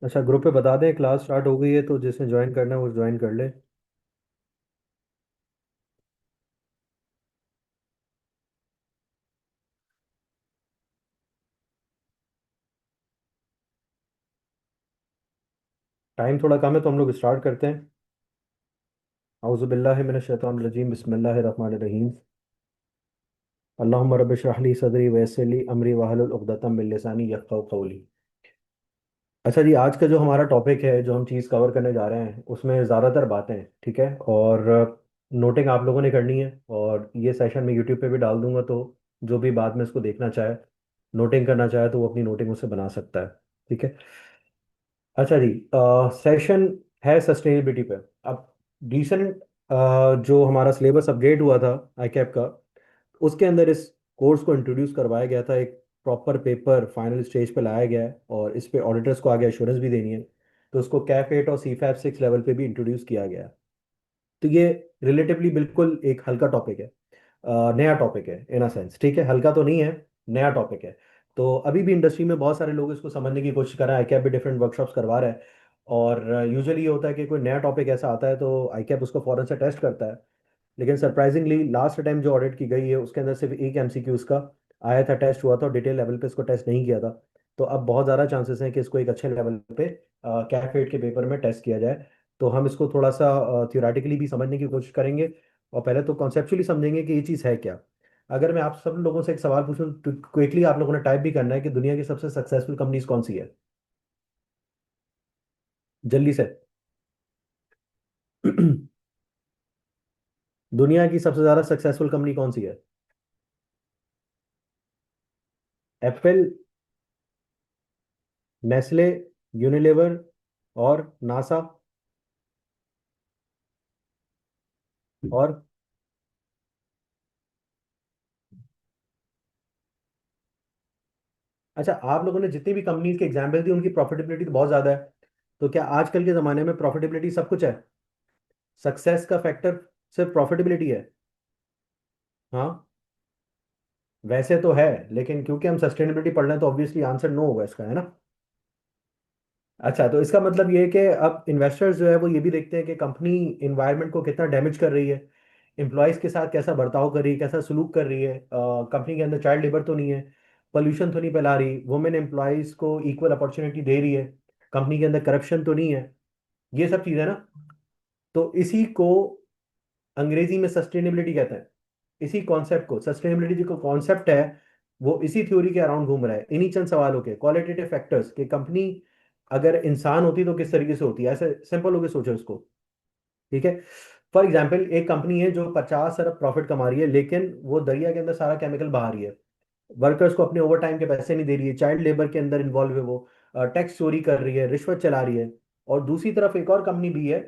अच्छा, ग्रुप पे बता दें क्लास स्टार्ट हो गई है, तो जिसने ज्वाइन करना है वो ज्वाइन कर ले। टाइम थोड़ा कम है तो हम लोग स्टार्ट करते हैं। औज़ु बिल्लाहि मिनश शैतानिर रजीम, बिस्मिल्लाहिर रहमानिर रहीम। अल्लाहुम्मा रब्बि इश्रह ली सदरी व यस्सिर ली अमरी वहलुल उक़दतम मिन लिसानी यफ़क़हू क़ौली। अच्छा जी, आज का जो हमारा टॉपिक है, जो हम चीज़ कवर करने जा रहे हैं, उसमें ज़्यादातर बातें हैं, ठीक है। और नोटिंग आप लोगों ने करनी है, और ये सेशन मैं यूट्यूब पे भी डाल दूंगा, तो जो भी बाद में इसको देखना चाहे, नोटिंग करना चाहे, तो वो अपनी नोटिंग उससे बना सकता है। ठीक है। अच्छा जी, सेशन है सस्टेनेबिलिटी पे। अब रिसेंट जो हमारा सिलेबस अपग्रेड हुआ था आई कैप का, उसके अंदर इस कोर्स को इंट्रोड्यूस करवाया गया था। एक प्रॉपर पेपर फाइनल स्टेज पे लाया गया है, और इस पे ऑडिटर्स को आगे एश्योरेंस भी देनी है। तो उसको कैफ 8 और सी फैप 6 लेवल पे भी इंट्रोड्यूस किया गया है। तो ये रिलेटिवली बिल्कुल एक हल्का टॉपिक है, नया टॉपिक है इन अ सेंस। ठीक है, हल्का तो नहीं है, नया टॉपिक है। तो अभी भी इंडस्ट्री में बहुत सारे लोग इसको समझने की कोशिश कर रहे हैं। आईकैप भी डिफरेंट वर्कशॉप्स करवा रहा है। और यूजुअली ये होता है कि कोई नया टॉपिक ऐसा आता है तो आईकैप उसको फौरन से टेस्ट करता है। लेकिन सरप्राइजिंगली लास्ट टाइम जो ऑडिट की गई है, उसके अंदर सिर्फ एक एमसीक्यू उसका आया था, टेस्ट हुआ था, और डिटेल लेवल पे इसको टेस्ट नहीं किया था। तो अब बहुत ज़्यादा चांसेस हैं कि इसको एक अच्छे लेवल पे कैफ एट के पेपर में टेस्ट किया जाए। तो हम इसको थोड़ा सा थियोरेटिकली भी समझने की कोशिश करेंगे, और पहले तो कॉन्सेप्चुअली समझेंगे कि ये चीज़ है क्या। अगर मैं आप सब लोगों से एक सवाल पूछूं, तो क्विकली आप लोगों ने टाइप भी करना है कि दुनिया की सबसे सक्सेसफुल कंपनीज कौन सी है, जल्दी से। दुनिया की सबसे ज़्यादा सक्सेसफुल कंपनी कौन सी है? एप्पल, नेस्ले, यूनिलीवर, और नासा, और अच्छा, आप लोगों ने जितनी भी कंपनीज के एग्जाम्पल दी, उनकी प्रॉफिटेबिलिटी तो बहुत ज़्यादा है। तो क्या आजकल के ज़माने में प्रॉफिटेबिलिटी सब कुछ है? सक्सेस का फैक्टर सिर्फ प्रॉफिटेबिलिटी है? हाँ, वैसे तो है, लेकिन क्योंकि हम सस्टेनेबिलिटी पढ़ रहे हैं तो ऑब्वियसली आंसर नो होगा इसका, है ना। अच्छा, तो इसका मतलब ये है कि अब इन्वेस्टर्स जो है वो ये भी देखते हैं कि कंपनी इन्वायरमेंट को कितना डैमेज कर रही है, एम्प्लॉयज़ के साथ कैसा बर्ताव कर रही है, कैसा सलूक कर रही है, कंपनी के अंदर चाइल्ड लेबर तो नहीं है, पोल्यूशन तो नहीं फैला रही, वुमेन एम्प्लॉयज़ को इक्वल अपॉर्चुनिटी दे रही है, कंपनी के अंदर करप्शन तो नहीं है। ये सब चीज़ें ना, तो इसी को अंग्रेजी में सस्टेनेबिलिटी कहते हैं। इसी कॉन्सेप्ट को, सस्टेनेबिलिटी जो कॉन्सेप्ट है, वो इसी थ्योरी के अराउंड घूम रहा है, इन्हीं चंद सवालों के क्वालिटेटिव फैक्टर्स कि कंपनी अगर इंसान होती तो किस तरीके से होती है, ऐसे सिंपल होके सोचो इसको। ठीक है। फॉर एग्जाम्पल, एक कंपनी है जो 50 अरब प्रॉफिट कमा रही है, लेकिन वो दरिया के अंदर सारा केमिकल बहा रही है, वर्कर्स को अपने ओवर टाइम के पैसे नहीं दे रही है, चाइल्ड लेबर के अंदर इन्वॉल्व है, वो टैक्स चोरी कर रही है, रिश्वत चला रही है। और दूसरी तरफ एक और कंपनी भी है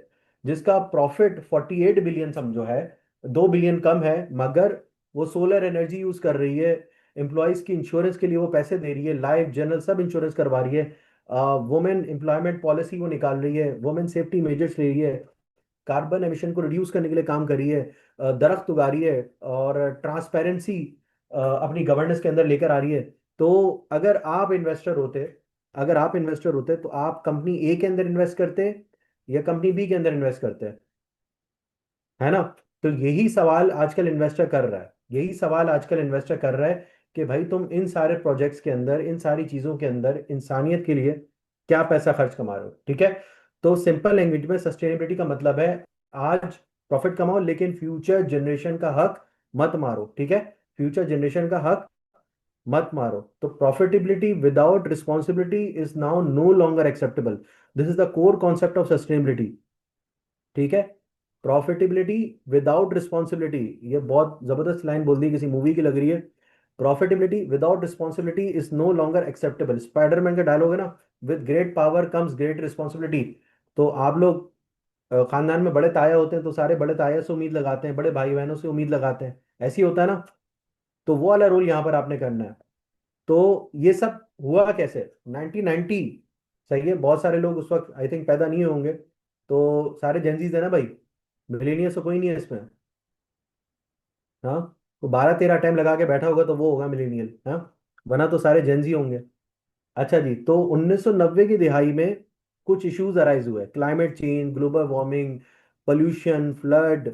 जिसका प्रॉफिट 48 बिलियन समझो है, 2 बिलियन कम है, मगर वो सोलर एनर्जी यूज कर रही है, एम्प्लॉयज की इंश्योरेंस के लिए वो पैसे दे रही है, लाइफ जनरल सब इंश्योरेंस करवा रही है, वुमेन एम्प्लॉयमेंट पॉलिसी वो निकाल रही है, वुमेन सेफ्टी मेजर्स ले रही है, कार्बन एमिशन को रिड्यूस करने के लिए काम कर रही है, दरख्त उगा रही है, और ट्रांसपेरेंसी अपनी गवर्नेंस के अंदर लेकर आ रही है। तो अगर आप इन्वेस्टर होते अगर आप इन्वेस्टर होते तो आप कंपनी ए के अंदर इन्वेस्ट करते या कंपनी बी के अंदर इन्वेस्ट करते, है ना। तो यही सवाल आजकल इन्वेस्टर कर रहा है, यही सवाल आजकल इन्वेस्टर कर रहा है कि भाई तुम इन सारे प्रोजेक्ट्स के अंदर, इन सारी चीजों के अंदर इंसानियत के लिए क्या पैसा खर्च कमा रहे हो। ठीक है। तो सिंपल लैंग्वेज में सस्टेनेबिलिटी का मतलब है, आज प्रॉफिट कमाओ लेकिन फ्यूचर जनरेशन का हक मत मारो। ठीक है, फ्यूचर जनरेशन का हक मत मारो। तो profitability without responsibility is now no longer acceptable. This is the core concept of sustainability. ठीक है। प्रॉफिटेबिलिटी विदाउट रिस्पॉन्सिबिलिटी, ये बहुत जबरदस्त लाइन बोल दी, किसी मूवी की लग रही है। Profitability without responsibility is no longer acceptable, Spiderman का डायलॉग है ना, with great power comes great responsibility. तो आप लोग खानदान में बड़े ताया होते हैं तो सारे बड़े ताया से उम्मीद लगाते हैं, बड़े भाई बहनों से उम्मीद लगाते हैं, ऐसे ही होता है ना। तो वो वाला रोल यहाँ पर आपने करना है। तो ये सब हुआ कैसे? 1990, सही है, बहुत सारे लोग उस वक्त आई थिंक पैदा नहीं होंगे, तो सारे जेंजीज है ना भाई, मिलेनियर्स तो कोई नहीं है इसमें। हाँ, तो 12-13 टाइम लगा के बैठा होगा तो वो होगा मिलेनियल, हाँ, वरना तो सारे जेंजी होंगे। अच्छा जी, तो 1990 की दिहाई में कुछ इश्यूज अराइज हुए, climate change, global warming, pollution, flood,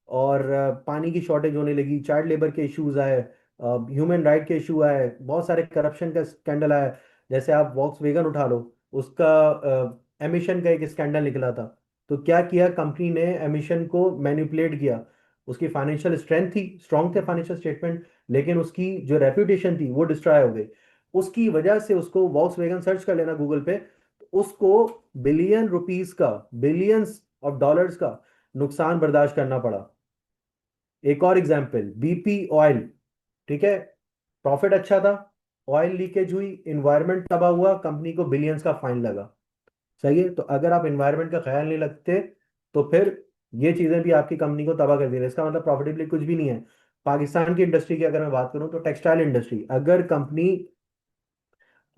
और पानी की शॉर्टेज होने लगी, चाइल्ड लेबर के इश्यूज आए, ह्यूमन राइट के इशू आए, बहुत सारे करप्शन का स्कैंडल आया। जैसे आप वॉक्स वेगन उठा लो, उसका एमिशन का एक स्कैंडल निकला था। तो क्या किया कंपनी ने, एमिशन को मैनिपुलेट किया। उसकी फाइनेंशियल स्ट्रेंथ थी, स्ट्रांग थे फाइनेंशियल स्टेटमेंट, लेकिन उसकी जो रेपुटेशन थी वो डिस्ट्रॉय हो गई। उसकी वजह से उसको, वॉक्स वेगन सर्च कर लेना गूगल पे, उसको बिलियन रुपीस का, बिलियंस ऑफ डॉलर्स का नुकसान बर्दाश्त करना पड़ा। एक और एग्जांपल, बीपी ऑयल, ठीक है, प्रॉफिट अच्छा था, ऑयल लीकेज हुई, इन्वायरमेंट तबाह हुआ, कंपनी को बिलियंस का फाइन लगा। सही है, तो अगर आप इन्वायरमेंट का ख्याल नहीं रखते तो फिर ये चीजें भी आपकी कंपनी को तबाह कर दी। इसका मतलब प्रॉफिटेबली कुछ भी नहीं है। पाकिस्तान की इंडस्ट्री की अगर मैं बात करूं तो टेक्सटाइल इंडस्ट्री, अगर कंपनी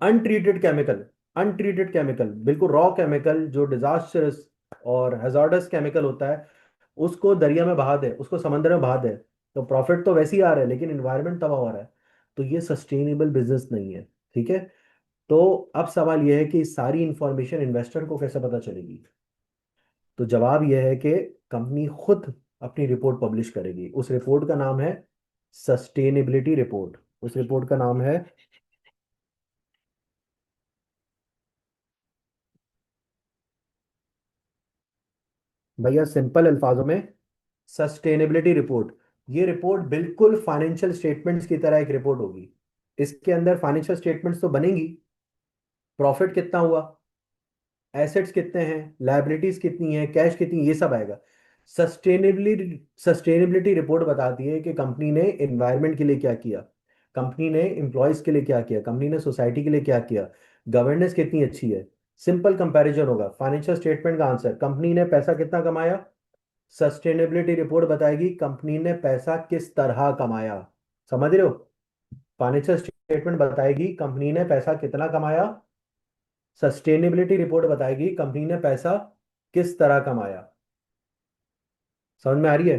अनट्रीटेड केमिकल बिल्कुल रॉ केमिकल जो डिजास्टर्स और हैजार्डस केमिकल होता है, उसको दरिया में बहा दे, उसको समंदर में बहा दे, तो प्रॉफिट तो वैसे ही आ रहा है लेकिन इन्वायरमेंट तबाह हो रहा है। तो ये सस्टेनेबल बिजनेस नहीं है। ठीक है, तो अब सवाल यह है कि सारी इंफॉर्मेशन इन्वेस्टर को कैसे पता चलेगी। तो जवाब यह है कि कंपनी खुद अपनी रिपोर्ट पब्लिश करेगी। उस रिपोर्ट का नाम है सस्टेनेबिलिटी रिपोर्ट। उस रिपोर्ट का नाम है, भैया सिंपल अल्फाजों में, सस्टेनेबिलिटी रिपोर्ट। ये रिपोर्ट बिल्कुल फाइनेंशियल स्टेटमेंट्स की तरह एक रिपोर्ट होगी। इसके अंदर फाइनेंशियल स्टेटमेंट्स तो बनेंगी, प्रॉफिट कितना हुआ, एसेट्स कितने हैं, लायबिलिटीज कितनी है, कैश कितनी है, ये सब आएगा। सस्टेनेबिलिटी सस्टेनेबिलिटी रिपोर्ट बताती है कि कंपनी ने एनवायरनमेंट के लिए क्या किया, कंपनी ने एम्प्लॉयज के लिए क्या किया, कंपनी ने सोसाइटी के लिए क्या किया, गवर्नेंस कितनी अच्छी है। सिंपल कंपैरिजन होगा फाइनेंशियल स्टेटमेंट का आंसर, कंपनी ने पैसा कितना कमाया, सस्टेनेबिलिटी रिपोर्ट बताएगी कंपनी ने पैसा किस तरह कमाया। समझ रहे हो, फाइनेंशियल स्टेटमेंट बताएगी कंपनी ने पैसा कितना कमाया, सस्टेनेबिलिटी रिपोर्ट बताएगी कंपनी ने पैसा किस तरह कमाया। समझ में आ रही है।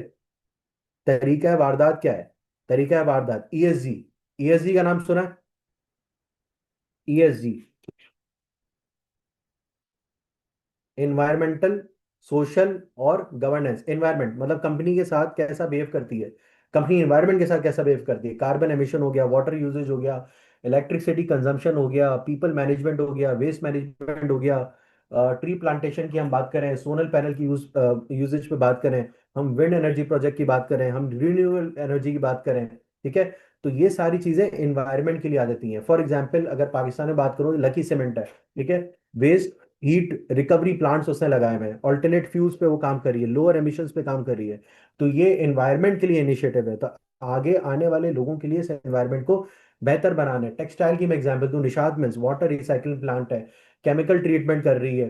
तरीका है वारदात क्या है, तरीका है वारदात, ईएसजी। ईएसजी का नाम सुना है, ईएसजी, इन्वायरमेंटल, सोशल और गवर्नेंस। इन्वायरमेंट मतलब कंपनी के साथ कैसा बिहेव करती है, कंपनी इन्वायरमेंट के साथ कैसा बिहेव करती है, कार्बन एमिशन हो गया, वाटर यूजेज हो गया, इलेक्ट्रिसिटी कंजम्पशन हो गया, पीपल मैनेजमेंट हो गया, वेस्ट मैनेजमेंट हो गया, ट्री प्लांटेशन की हम बात करें, सोलर पैनल की यूजेज पे बात करें, हम विंड एनर्जी प्रोजेक्ट की बात करें, हम रिन्यूएबल एनर्जी की बात करें। ठीक है, तो ये सारी चीजें इन्वायरमेंट के लिए आ जाती हैं। फॉर एग्जाम्पल अगर पाकिस्तान में बात करूं, लकी सीमेंट है, ठीक है, वेस्ट हीट रिकवरी प्लांट्स उसने लगाए हुए हैं, ऑल्टरनेट फ्यूल्स पे वो काम कर रही है, लोअर एमिशंस पे काम कर रही है। तो ये एनवायरनमेंट के लिए इनिशिएटिव है। तो आगे आने वाले लोगों के लिए इस एनवायरनमेंट को बेहतर बनाना है। टेक्सटाइल की मैं एग्जांपल दूं, Nishat mills water recycling plant है, केमिकल ट्रीटमेंट कर रही है,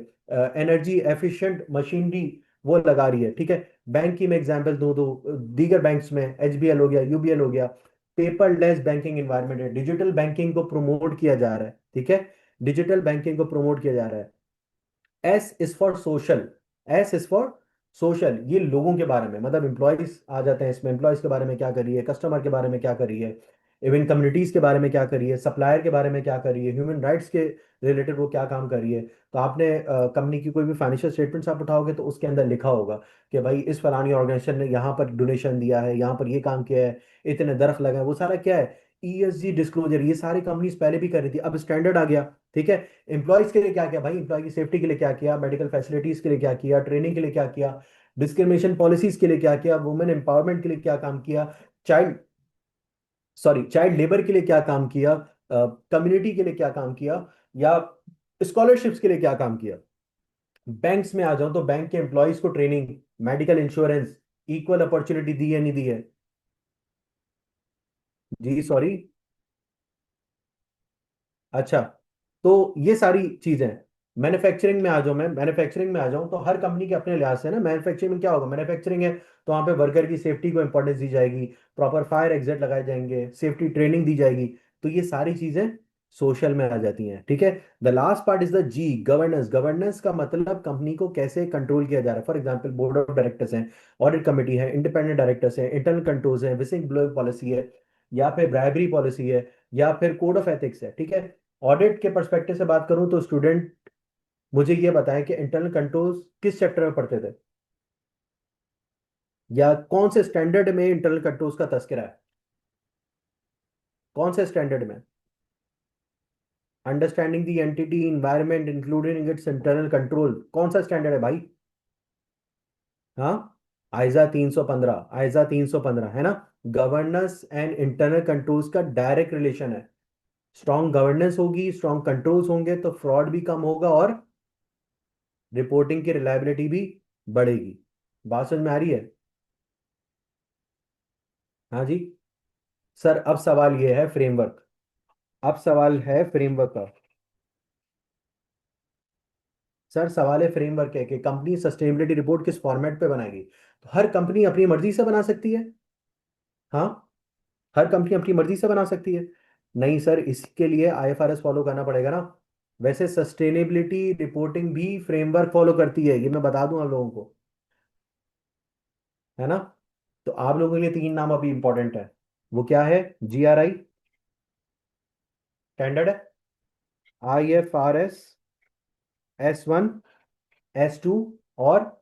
एनर्जी एफिशिएंट मशीनरी वो लगा रही है। ठीक है, बैंक की मैं एग्जांपल दूं तो दीगर बैंक्स में एचबीएल हो गया, यूबीएल हो गया, पेपरलेस बैंकिंग एनवायरनमेंट है, डिजिटल बैंकिंग को प्रमोट किया जा रहा है। ठीक है, डिजिटल बैंकिंग को प्रमोट किया जा रहा है। S is for social, S is for social, ये लोगों के बारे में, मतलब एम्प्लॉयज आ जाते हैं इसमें, एम्प्लॉयज के बारे में क्या कर रही है, कस्टमर के बारे में क्या कर रही है, इवन कम्युनिटीज के बारे में क्या कर रही है, सप्लायर के बारे में क्या कर रही है, ह्यूमन राइट्स के रिलेटेड वो क्या काम कर रही है। तो आपने कंपनी की कोई भी फाइनेंशियल स्टेटमेंट्स आप उठाओगे तो उसके अंदर लिखा होगा कि भाई इस फलानी ऑर्गेनाइजेशन ने यहाँ पर डोनेशन दिया है, यहाँ पर ये काम किया है, इतने दरख्त लगाए, वो सारा क्या है, ईएसजी डिस्क्लोजर। ये सारी कंपनीज पहले भी कर रही थी, अब स्टैंडर्ड आ गया। ठीक है, एम्प्लॉयज के लिए क्या किया भाई, एम्प्लॉय की सेफ्टी के लिए क्या किया, मेडिकल फैसिलिटीज के लिए क्या किया, ट्रेनिंग के लिए क्या किया, डिस्क्रिमिनेशन पॉलिसीज के लिए क्या किया, वुमेन एम्पावरमेंट के लिए क्या काम किया, चाइल्ड चाइल्ड लेबर के लिए क्या काम किया, कम्युनिटी के लिए क्या काम किया, या स्कॉलरशिप्स के लिए क्या काम किया। बैंक्स में आ जाओ तो बैंक के एम्प्लॉयज को training, medical insurance, equal opportunity दी है नहीं दी है। जी सॉरी, अच्छा, तो ये सारी चीजें। मैन्युफैक्चरिंग में आ जाऊं, मैं मैन्युफैक्चरिंग में आ जाऊं तो हर कंपनी के अपने लिहाज से ना, मैन्युफैक्चरिंग में क्या होगा, मैन्युफैक्चरिंग है तो वहां पे वर्कर की सेफ्टी को इंपॉर्टेंस दी जाएगी, प्रॉपर फायर एग्जिट लगाए जाएंगे, सेफ्टी ट्रेनिंग दी जाएगी। तो ये सारी चीजें सोशल में आ जाती हैं, ठीक है। The last part is the G, governance. Governance का मतलब कंपनी को कैसे कंट्रोल किया जा रहा है। For example board of directors हैं, ऑडिट कमेटी है, इंडिपेंडेंट डायरेक्टर्स हैं, इंटरनल कंट्रोल्स है, विसिंग ब्लोइंग पॉलिसी है, या फिर ब्राइबरी पॉलिसी है, या फिर कोड ऑफ एथिक्स है, ठीक है। ऑडिट के परस्पेक्टिव से बात करूं तो स्टूडेंट मुझे ये बताएं कि इंटरनल कंट्रोल्स किस चैप्टर में पढ़ते थे, या कौन से स्टैंडर्ड में इंटरनल कंट्रोल्स का तस्करा है, कौन से स्टैंडर्ड में। Understanding the entity environment including it's internal control, कौन सा स्टैंडर्ड है भाई। हाँ, आइजा 315, आइजा 315 है ना। गवर्नेंस एंड इंटरनल कंट्रोल्स का डायरेक्ट रिलेशन है। स्ट्रॉन्ग गवर्नेंस होगी, स्ट्रॉन्ग कंट्रोल्स होंगे तो फ्रॉड भी कम होगा और रिपोर्टिंग की रिलायबिलिटी भी बढ़ेगी। बात समझ में आ रही है। हाँ जी। सर अब सवाल ये है फ्रेमवर्क, अब सवाल है फ्रेमवर्क का। सर सवाल है फ्रेमवर्क है कि कंपनी सस्टेनेबिलिटी रिपोर्ट किस फॉर्मेट पे बनाएगी। तो हर कंपनी अपनी मर्जी से बना सकती है। हाँ, हर कंपनी अपनी मर्जी से बना सकती है। नहीं सर, इसके लिए आईएफआरएस फॉलो करना पड़ेगा ना। वैसे सस्टेनेबिलिटी रिपोर्टिंग भी फ्रेमवर्क फॉलो करती है, ये मैं बता दूं आप लोगों को, है ना। तो आप लोगों के लिए तीन नाम अभी इंपॉर्टेंट है। वो क्या है। जीआरआई स्टैंडर्ड है, आईएफआरएस S1, S2, और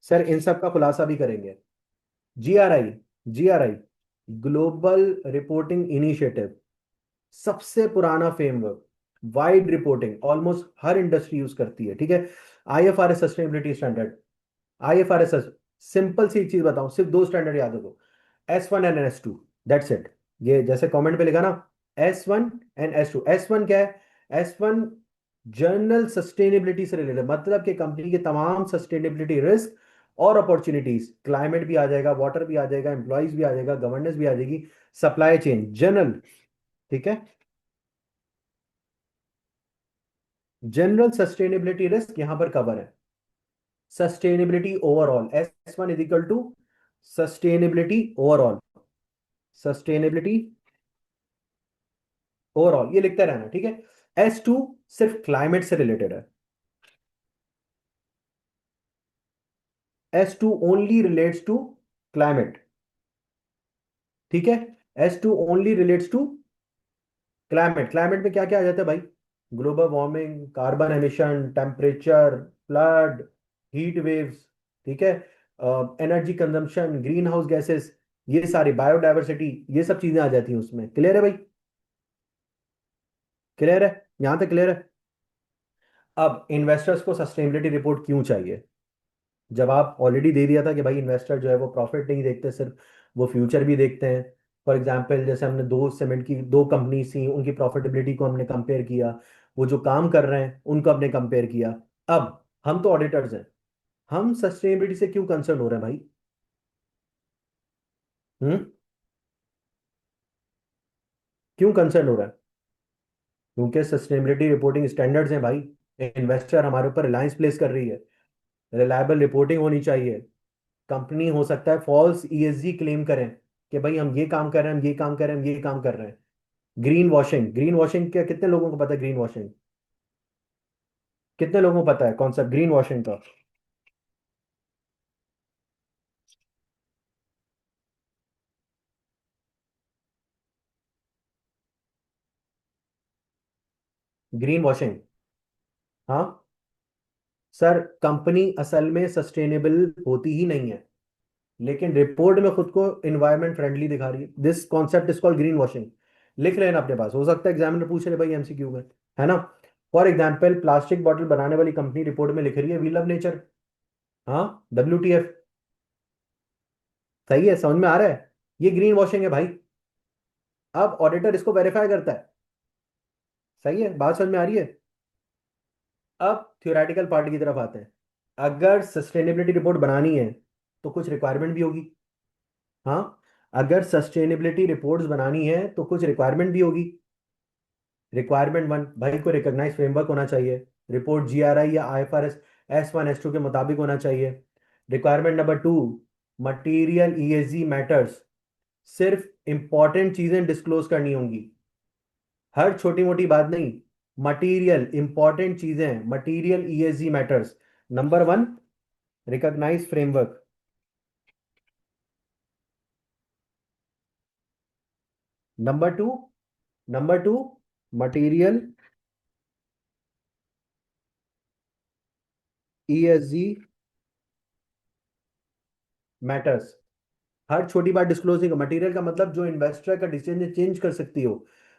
सर इन सब का खुलासा भी करेंगे। GRI, GRI global reporting initiative, सबसे पुराना फ्रेमवर्क, वाइड रिपोर्टिंग, ऑलमोस्ट हर इंडस्ट्री यूज करती है, ठीक है। IFRS sustainability standard, IFRS, simple सी एक चीज बताऊं, सिर्फ दो स्टैंडर्ड याद रखो, S1 and S2, that's it. ये जैसे कमेंट पे लिखा ना, S1 एंड S2। S1 क्या है। S1 जर्नल सस्टेनेबिलिटी से रिलेटेड, मतलब कि कंपनी के तमाम सस्टेनेबिलिटी रिस्क और अपॉर्चुनिटीज, क्लाइमेट भी आ जाएगा, वाटर भी आ जाएगा, एम्प्लॉयज भी आ जाएगा, गवर्नेंस भी आ जाएगी, सप्लाई चेन जनरल, ठीक है। जनरल सस्टेनेबिलिटी रिस्क यहां पर कवर है। Sustainability overall, S1 is equal to sustainability overall, sustainability overall, ये लिखते रहना, ठीक है। S2 सिर्फ क्लाइमेट से रिलेटेड है। S2 only relates to climate, ठीक है। S2 only relates to climate. Climate में क्या क्या आ जाता है भाई। Global warming, carbon emission, temperature, flood, heat waves, ठीक है, energy consumption, green house gases, ये सारी बायोडायवर्सिटी, ये सब चीजें आ जाती हैं उसमें। क्लियर है भाई, क्लियर है, यहां तक क्लियर है। अब इन्वेस्टर्स को सस्टेनेबिलिटी रिपोर्ट क्यों चाहिए। जवाब ऑलरेडी दे दिया था कि भाई इन्वेस्टर जो है वो प्रॉफिट नहीं देखते सिर्फ, वो फ्यूचर भी देखते हैं। फॉर एग्जांपल जैसे हमने दो सीमेंट की दो कंपनी थी, उनकी प्रॉफिटेबिलिटी को हमने कंपेयर किया, वो जो काम कर रहे हैं उनको हमने कंपेयर किया। अब हम तो ऑडिटर्स हैं, हम सस्टेनेबिलिटी से क्यों कंसर्न हो रहे हैं भाई। हम्म, क्यों कंसर्न हो रहा है। क्योंकि सस्टेनेबिलिटी रिपोर्टिंग स्टैंडर्ड्स हैं भाई। इन्वेस्टर हमारे ऊपर रिलायंस प्लेस कर रही है, रिलायबल रिपोर्टिंग होनी चाहिए। कंपनी हो सकता है फॉल्स ईएसजी क्लेम करें कि भाई हम ये काम कर रहे हैं, हम ये काम कर रहे हैं, हम ये काम कर रहे हैं। ग्रीन वॉशिंग, ग्रीन वॉशिंग क्या कितने लोगों को पता है ग्रीन वॉशिंग, कितने लोगों को पता है कॉन्सेप्ट ग्रीन वॉशिंग का। ग्रीन वॉशिंग, हाँ। सर कंपनी असल में सस्टेनेबल होती ही नहीं है, लेकिन रिपोर्ट में खुद को इन्वायरमेंट फ्रेंडली दिखा रही है। This concept is called green washing. लिख लेना अपने पास, हो सकता है एग्जामिनर पूछ रहे भाई एमसीक्यू में, है ना। फॉर एग्जाम्पल प्लास्टिक बॉटल बनाने वाली कंपनी रिपोर्ट में लिख रही है वी लव नेचर। हाँ, WTF। सही है, समझ में आ रहा है। ये ग्रीन वॉशिंग है भाई। अब ऑडिटर इसको वेरीफाई करता है। सही है, बात समझ में आ रही है। अब थ्योरेटिकल पार्ट की तरफ आते हैं। अगर सस्टेनेबिलिटी रिपोर्ट बनानी है तो कुछ रिक्वायरमेंट भी होगी। हाँ, अगर सस्टेनेबिलिटी रिपोर्ट्स बनानी है तो कुछ रिक्वायरमेंट भी होगी। रिक्वायरमेंट वन, भाई को रिकॉग्नाइज फ्रेमवर्क होना चाहिए। रिपोर्ट जीआरआई या आईएफआरएस S1 S2 के मुताबिक होना चाहिए। Requirement number two, material ESG matters, सिर्फ इंपॉर्टेंट चीजें डिस्क्लोज करनी होंगी, हर छोटी मोटी बात नहीं। मटीरियल इंपॉर्टेंट चीजें, material ESG matters. Number one, recognise framework. Number two, number two, material ESG matters. हर छोटी बात डिस्क्लोज नहीं। मटेरियल का मतलब जो इन्वेस्टर का डिसीजन चेंज कर सकती हो।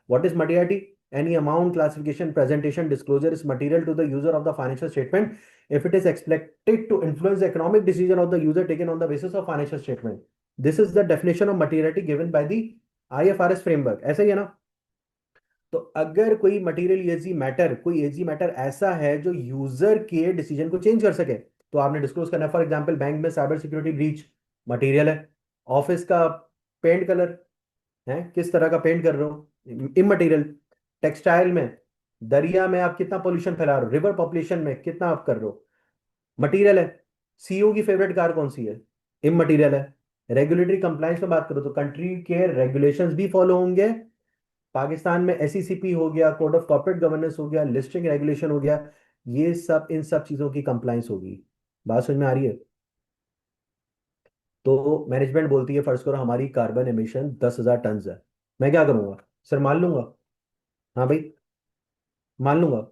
What is materiality? Any amount, classification, presentation, disclosure is material to the user of the financial statement if it is expected to influence the economic decision of the user taken on the basis of financial statement. This is the definition of materiality given by the IFRS framework. ऐसा ही है ना? तो अगर कोई material ESG matter, कोई ESG matter ऐसा है जो यूजर के डिसीजन को चेंज कर सके, तो आपने डिस्क्लोज करना है। फॉर एग्जांपल, बैंक में साइबर सिक्योरिटी ब्रीच, मटेरियल है। ऑफिस का पेंट कलर है, किस तरह का पेंट कर रहे हो, इमटेरियल। टेक्सटाइल में, दरिया में आप कितना पोल्यूशन फैला रहे हो, रिवर पॉपुलेशन में कितना आप कर रहे हो, मटेरियल है। सीईओ की फेवरेट कार कौन सी है, इमटेरियल है। रेगुलेटरी कंप्लायंस में बात करो तो कंट्री के रेगुलेशंस भी फॉलो होंगे। पाकिस्तान में एसईसीपी हो गया, कोड ऑफ कॉर्पोरेट गवर्नेंस हो गया, लिस्टिंग रेगुलेशन हो गया, ये सब इन सब चीजों की कंप्लायंस होगी। बात समझ में आ रही है? तो मैनेजमेंट बोलती है, फर्ज करो हमारी कार्बन एमिशन 10,000 टन है, मैं क्या करूंगा? सर मान लूंगा। हाँ भाई, मान लूंगा।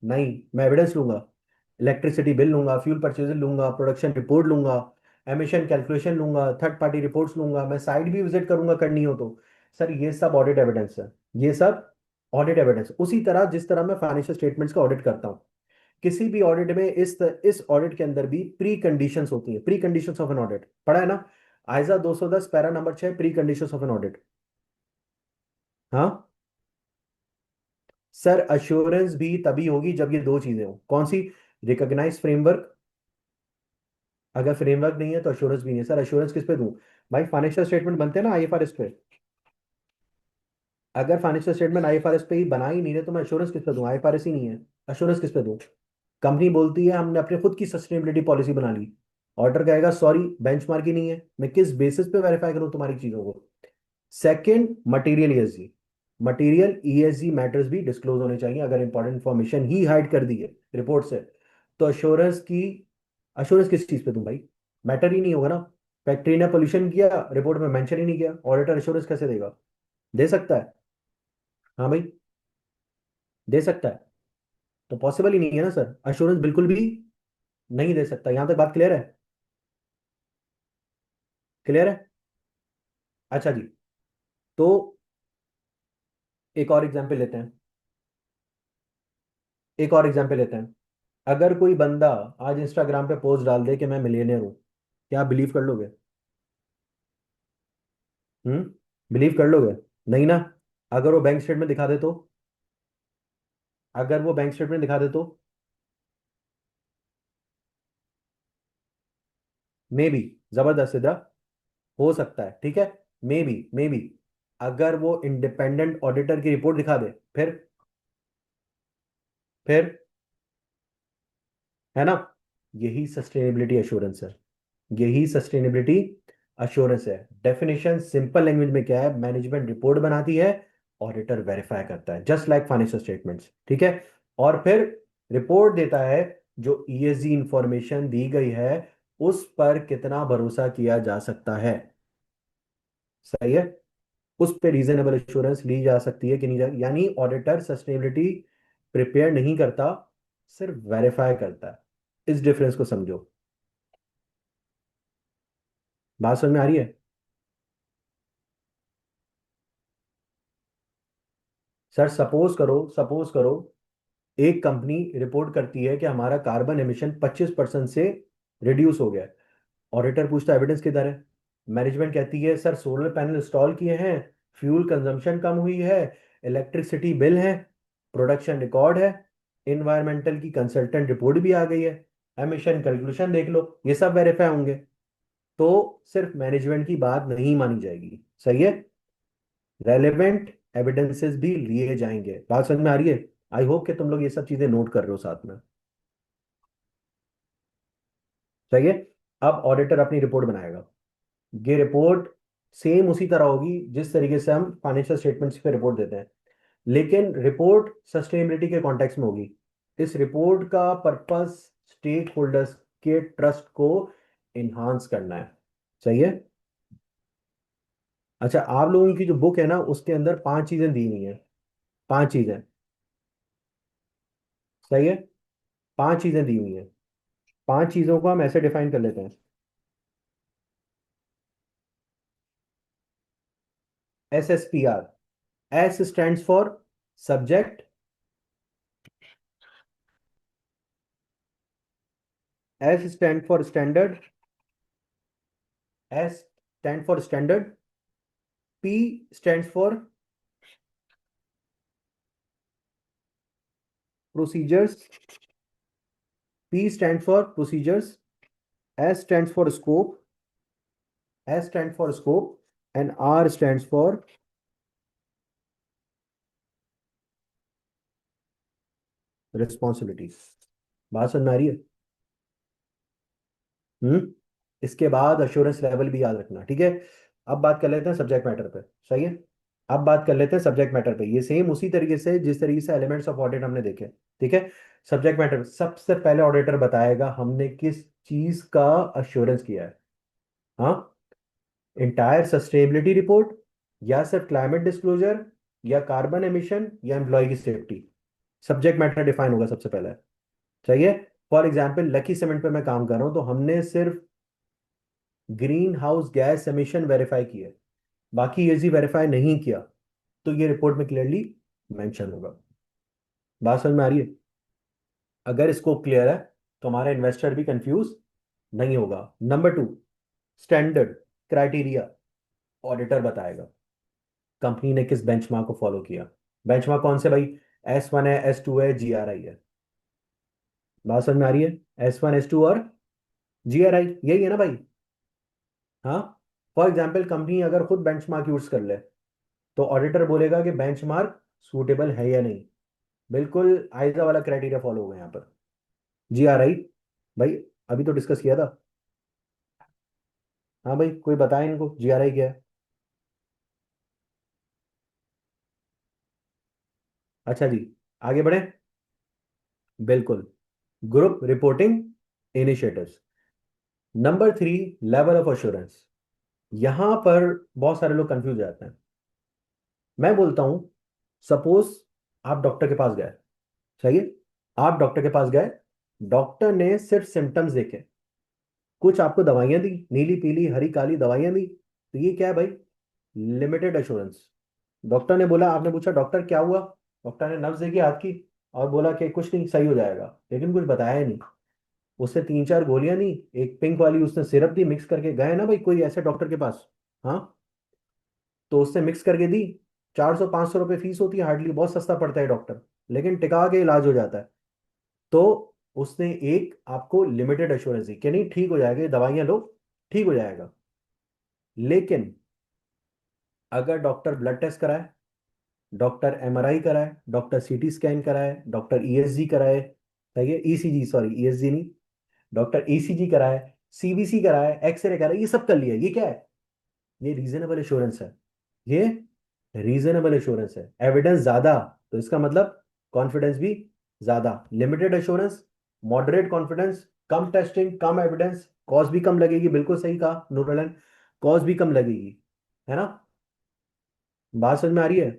नहीं, मैं एविडेंस लूंगा, इलेक्ट्रिसिटी बिल लूंगा, फ्यूल परचेज लूंगा, प्रोडक्शन रिपोर्ट लूंगा, एमिशन कैलकुलेशन लूंगा, थर्ड पार्टी रिपोर्ट्स लूंगा, मैं साइट भी विजिट करूंगा करनी हो तो। सर ये सब ऑडिट एविडेंस है, ये सब ऑडिट एविडेंस। उसी तरह जिस तरह मैं फाइनेंशियल स्टेटमेंट्स का ऑडिट करता हूँ, किसी भी ऑडिट में इस ऑडिट के अंदर भी प्री कंडीशंस होती है। Pre conditions of an audit पढ़ा है ना? ISA 210 para number 6, pre conditions of an audit. हाँ सर, अश्योरेंस भी तभी होगी जब ये दो चीजें हो। कौन सी? Recognise framework. अगर फ्रेमवर्क नहीं है तो अश्योरेंस भी नहीं है। सर अश्योरेंस किस पे दूं? भाई फाइनेंशियल स्टेटमेंट बनते हैं ना आईएफआरएस पे। अगर फाइनेंशियल स्टेटमेंट आईएफआरएस पे ही बना ही नहीं रहे तो मैं अश्योरेंस किस पे दूं? आईएफआरएस ही नहीं है, अश्योरेंस किस पे दूं? कंपनी बोलती है हमने अपने खुद की सस्टेनेबिलिटी पॉलिसी बना ली, ऑर्डर कहेगा सॉरी बेंचमार्क ही नहीं है, मैं किस बेसिस पे वेरीफाई करूं तुम्हारी चीजों को? Second, material ESG. Material ESG matters भी डिस्क्लोज होने चाहिए। अगर इंपॉर्टेंट इंफॉर्मेशन ही हाइड कर दी है रिपोर्ट से, तो अश्योरेंस की, अश्योरेंस किस चीज पे दूं भाई? मैटर ही नहीं होगा ना। फैक्ट्री ने पोल्यूशन किया, रिपोर्ट में मेंशन ही नहीं किया, ऑडिटर अश्योरेंस कैसे देगा? दे सकता है? हाँ भाई, दे सकता है। तो पॉसिबल ही नहीं है ना सर, अश्योरेंस बिल्कुल भी नहीं दे सकता। यहां तक बात क्लियर है? क्लियर है? अच्छा जी। तो एक और एग्जांपल लेते हैं, एक और एग्जांपल लेते हैं। अगर कोई बंदा आज इंस्टाग्राम पे पोस्ट डाल दे कि मैं मिलियनेयर हूं, क्या आप बिलीव कर लोगे? बिलीव कर लोगे? नहीं ना। अगर वो बैंक स्टेटमेंट दिखा दे तो, अगर वो बैंक स्टेटमेंट दिखा दे तो मे बी, जबरदस्त सिद्रा, हो सकता है, ठीक है। मे बी अगर वो इंडिपेंडेंट ऑडिटर की रिपोर्ट दिखा दे, फिर है ना, यही सस्टेनेबिलिटी एश्योरेंस है, यही सस्टेनेबिलिटी अश्योरेंस है। डेफिनेशन सिंपल लैंग्वेज में क्या है? मैनेजमेंट रिपोर्ट बनाती है, ऑडिटर वेरीफाई करता है, जस्ट लाइक फाइनेंशियल स्टेटमेंट्स, ठीक है। और फिर रिपोर्ट देता है, जो ईएसजी इंफॉर्मेशन दी गई है उस पर कितना भरोसा किया जा सकता है। सही है? उस पर रीजनेबल एश्योरेंस ली जा सकती है कि नहीं यानी ऑडिटर सस्टेनेबिलिटी प्रिपेयर नहीं करता, सिर्फ वेरीफाई करता है। इस डिफरेंस को समझो। बात समझ में आ रही है? सर सपोज करो एक कंपनी रिपोर्ट करती है कि हमारा कार्बन एमिशन 25% से रिड्यूस हो गया है। ऑडिटर पूछता है एविडेंस किधर है? मैनेजमेंट कहती है सर सोलर पैनल इंस्टॉल किए हैं, फ्यूल कंजम्पशन कम हुई है, इलेक्ट्रिसिटी बिल है, प्रोडक्शन रिकॉर्ड है, इन्वायरमेंटल की कंसल्टेंट रिपोर्ट भी आ गई है, एमिशन कैलकुलेशन देख लो, ये सब वेरीफाई होंगे। तो सिर्फ मैनेजमेंट की बात नहीं मानी जाएगी। सही है? रेलेवेंट एविडेंसेस भी लिए जाएंगे। बात समझ में आ रही है? आई होप कि तुम लोग ये सब चीजें नोट कर रहे हो साथ में। सही है? अब ऑडिटर अपनी रिपोर्ट बनाएगा, ये रिपोर्ट सेम उसी तरह होगी जिस तरीके से हम फाइनेंशियल स्टेटमेंट्स पे रिपोर्ट देते हैं, लेकिन रिपोर्ट सस्टेनेबिलिटी के कॉन्टेक्स्ट में होगी। इस रिपोर्ट का पर्पस स्टेक होल्डर्स के ट्रस्ट को इन्हांस करना है। सही है। अच्छा, आप लोगों की जो बुक है ना उसके अंदर 5 चीजें दी हुई हैं। 5 चीजें। सही है। 5 चीजें दी हुई हैं। 5 चीजों को हम ऐसे डिफाइन कर लेते हैं। SSPR। S stands for subject. S stand for standard. S stand for standard. P stands for procedures. P stand for procedures. S stands for scope. S stand for scope and R stands for responsibilities. बात समझ में आ रही है? हम्म। इसके बाद assurance level भी याद रखना, ठीक है। अब बात कर लेते हैं सब्जेक्ट मैटर पे। सही है। अब बात कर लेते हैं सब्जेक्ट मैटर पे, ये सेम उसी तरीके से जिस तरीके से एलिमेंट्स ऑफ ऑडिट हमने देखे। ठीक है। सब्जेक्ट मैटर सबसे पहले ऑडिटर बताएगा हमने किस चीज का अश्योरेंस किया है। हाँ। इंटायर सस्टेनेबिलिटी रिपोर्ट, या सिर्फ क्लाइमेट डिस्क्लोजर, या कार्बन एमिशन, या एम्प्लॉय की सेफ्टी। सब्जेक्ट मैटर डिफाइन होगा सबसे पहले। सही है। फॉर एग्जाम्पल लकी सीमेंट पे मैं काम कर रहा हूं तो हमने सिर्फ green house gas emission verify किए, बाकी ये वेरीफाई नहीं किया, तो ये रिपोर्ट में क्लियरली मेंशन होगा। बात समझ में आ रही है? अगर स्कोप क्लियर है तो हमारा इन्वेस्टर भी कंफ्यूज नहीं होगा। Number 2, standard criteria. ऑडिटर बताएगा कंपनी ने किस बेंचमार्क को फॉलो किया। बेंचमार्क कौन से भाई? S1 है, S2 है, GRI है। बात समझ में आ रही है? S1 S2 और GRI, यही है ना भाई? हाँ। फॉर एग्जाम्पल कंपनी अगर खुद बेंचमार्क यूज कर ले तो ऑडिटर बोलेगा कि बेंचमार्क सूटेबल है या नहीं। बिल्कुल आइजा वाला क्राइटेरिया फॉलो होगा यहाँ पर। GRI भाई, अभी तो डिस्कस किया था। हाँ भाई, कोई बताए इनको GRI क्या है? अच्छा जी, आगे बढ़े। बिल्कुल। Group reporting initiatives. Number 3, level of assurance. यहां पर बहुत सारे लोग कंफ्यूज जाते हैं। मैं बोलता हूं, सपोज आप डॉक्टर के पास गए। सही है। आप डॉक्टर के पास गए, डॉक्टर ने सिर्फ सिम्टम्स देखे, कुछ आपको दवाइयां दी, नीली पीली हरी काली दवाइयां दी, तो ये क्या है भाई? Limited assurance. डॉक्टर ने बोला, आपने पूछा डॉक्टर क्या हुआ, डॉक्टर ने नब्ज देखी हाथ की और बोला कि कुछ नहीं, सही हो जाएगा, लेकिन कुछ बताया ही नहीं। उससे 3 4 गोलियां दी, एक पिंक वाली उसने सिरप दी, मिक्स करके गए ना भाई कोई ऐसे डॉक्टर के पास। हाँ। तो उसने मिक्स करके दी। 400 500 रुपये फीस होती है, हार्डली, बहुत सस्ता पड़ता है डॉक्टर, लेकिन टिका के इलाज हो जाता है। तो उसने एक आपको लिमिटेड एश्योरेंस दी कि नहीं ठीक हो जाएगा, ये दवाइयां लो, ठीक हो जाएगा। लेकिन अगर डॉक्टर ब्लड टेस्ट कराए, डॉक्टर MRI कराए, डॉक्टर CT स्कैन कराए, डॉक्टर ESG कराए, सही है, ECG, सॉरी ESG नहीं, डॉक्टर ECG कराए, CBC कराए, एक्सरे कराए, ये सब कर लिया, ये क्या है? ये रीजनेबल एश्योरेंस है। ये रीजनेबल एश्योरेंस है। एविडेंस ज्यादा, तो इसका मतलब कॉन्फिडेंस भी ज्यादा। लिमिटेड एश्योरेंस, मॉडरेट कॉन्फिडेंस, कम टेस्टिंग, कम एविडेंस, कॉस्ट भी कम लगेगी, बिल्कुल सही कहा नूरलन, कॉस्ट भी कम लगेगी, है ना? बात समझ में आ रही है?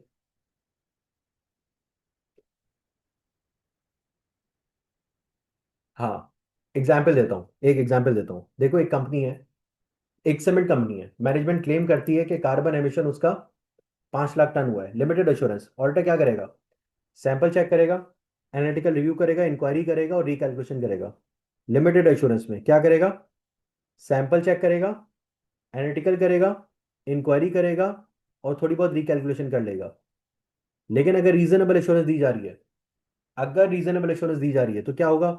हाँ। एग्जाम्पल देता हूँ, एक एग्जाम्पल देता हूँ। देखो एक कंपनी है, एक सीमेंट कंपनी है, मैनेजमेंट क्लेम करती है कि कार्बन एमिशन उसका 5 लाख टन हुआ है। लिमिटेड एश्योरेंस, ऑडिटर क्या करेगा? सैंपल चेक करेगा, एनालिटिकल रिव्यू करेगा, इंक्वायरी करेगा और रिकैलकुलेशन करेगा। लिमिटेड एश्योरेंस में क्या करेगा? सैंपल चेक करेगा, एनालिटिकल करेगा, इंक्वायरी करेगा और थोड़ी बहुत रिकैलकुलेशन कर लेगा। लेकिन अगर रीजनेबल एश्योरेंस दी जा रही है, अगर रीजनेबल एश्योरेंस दी जा रही है तो क्या होगा?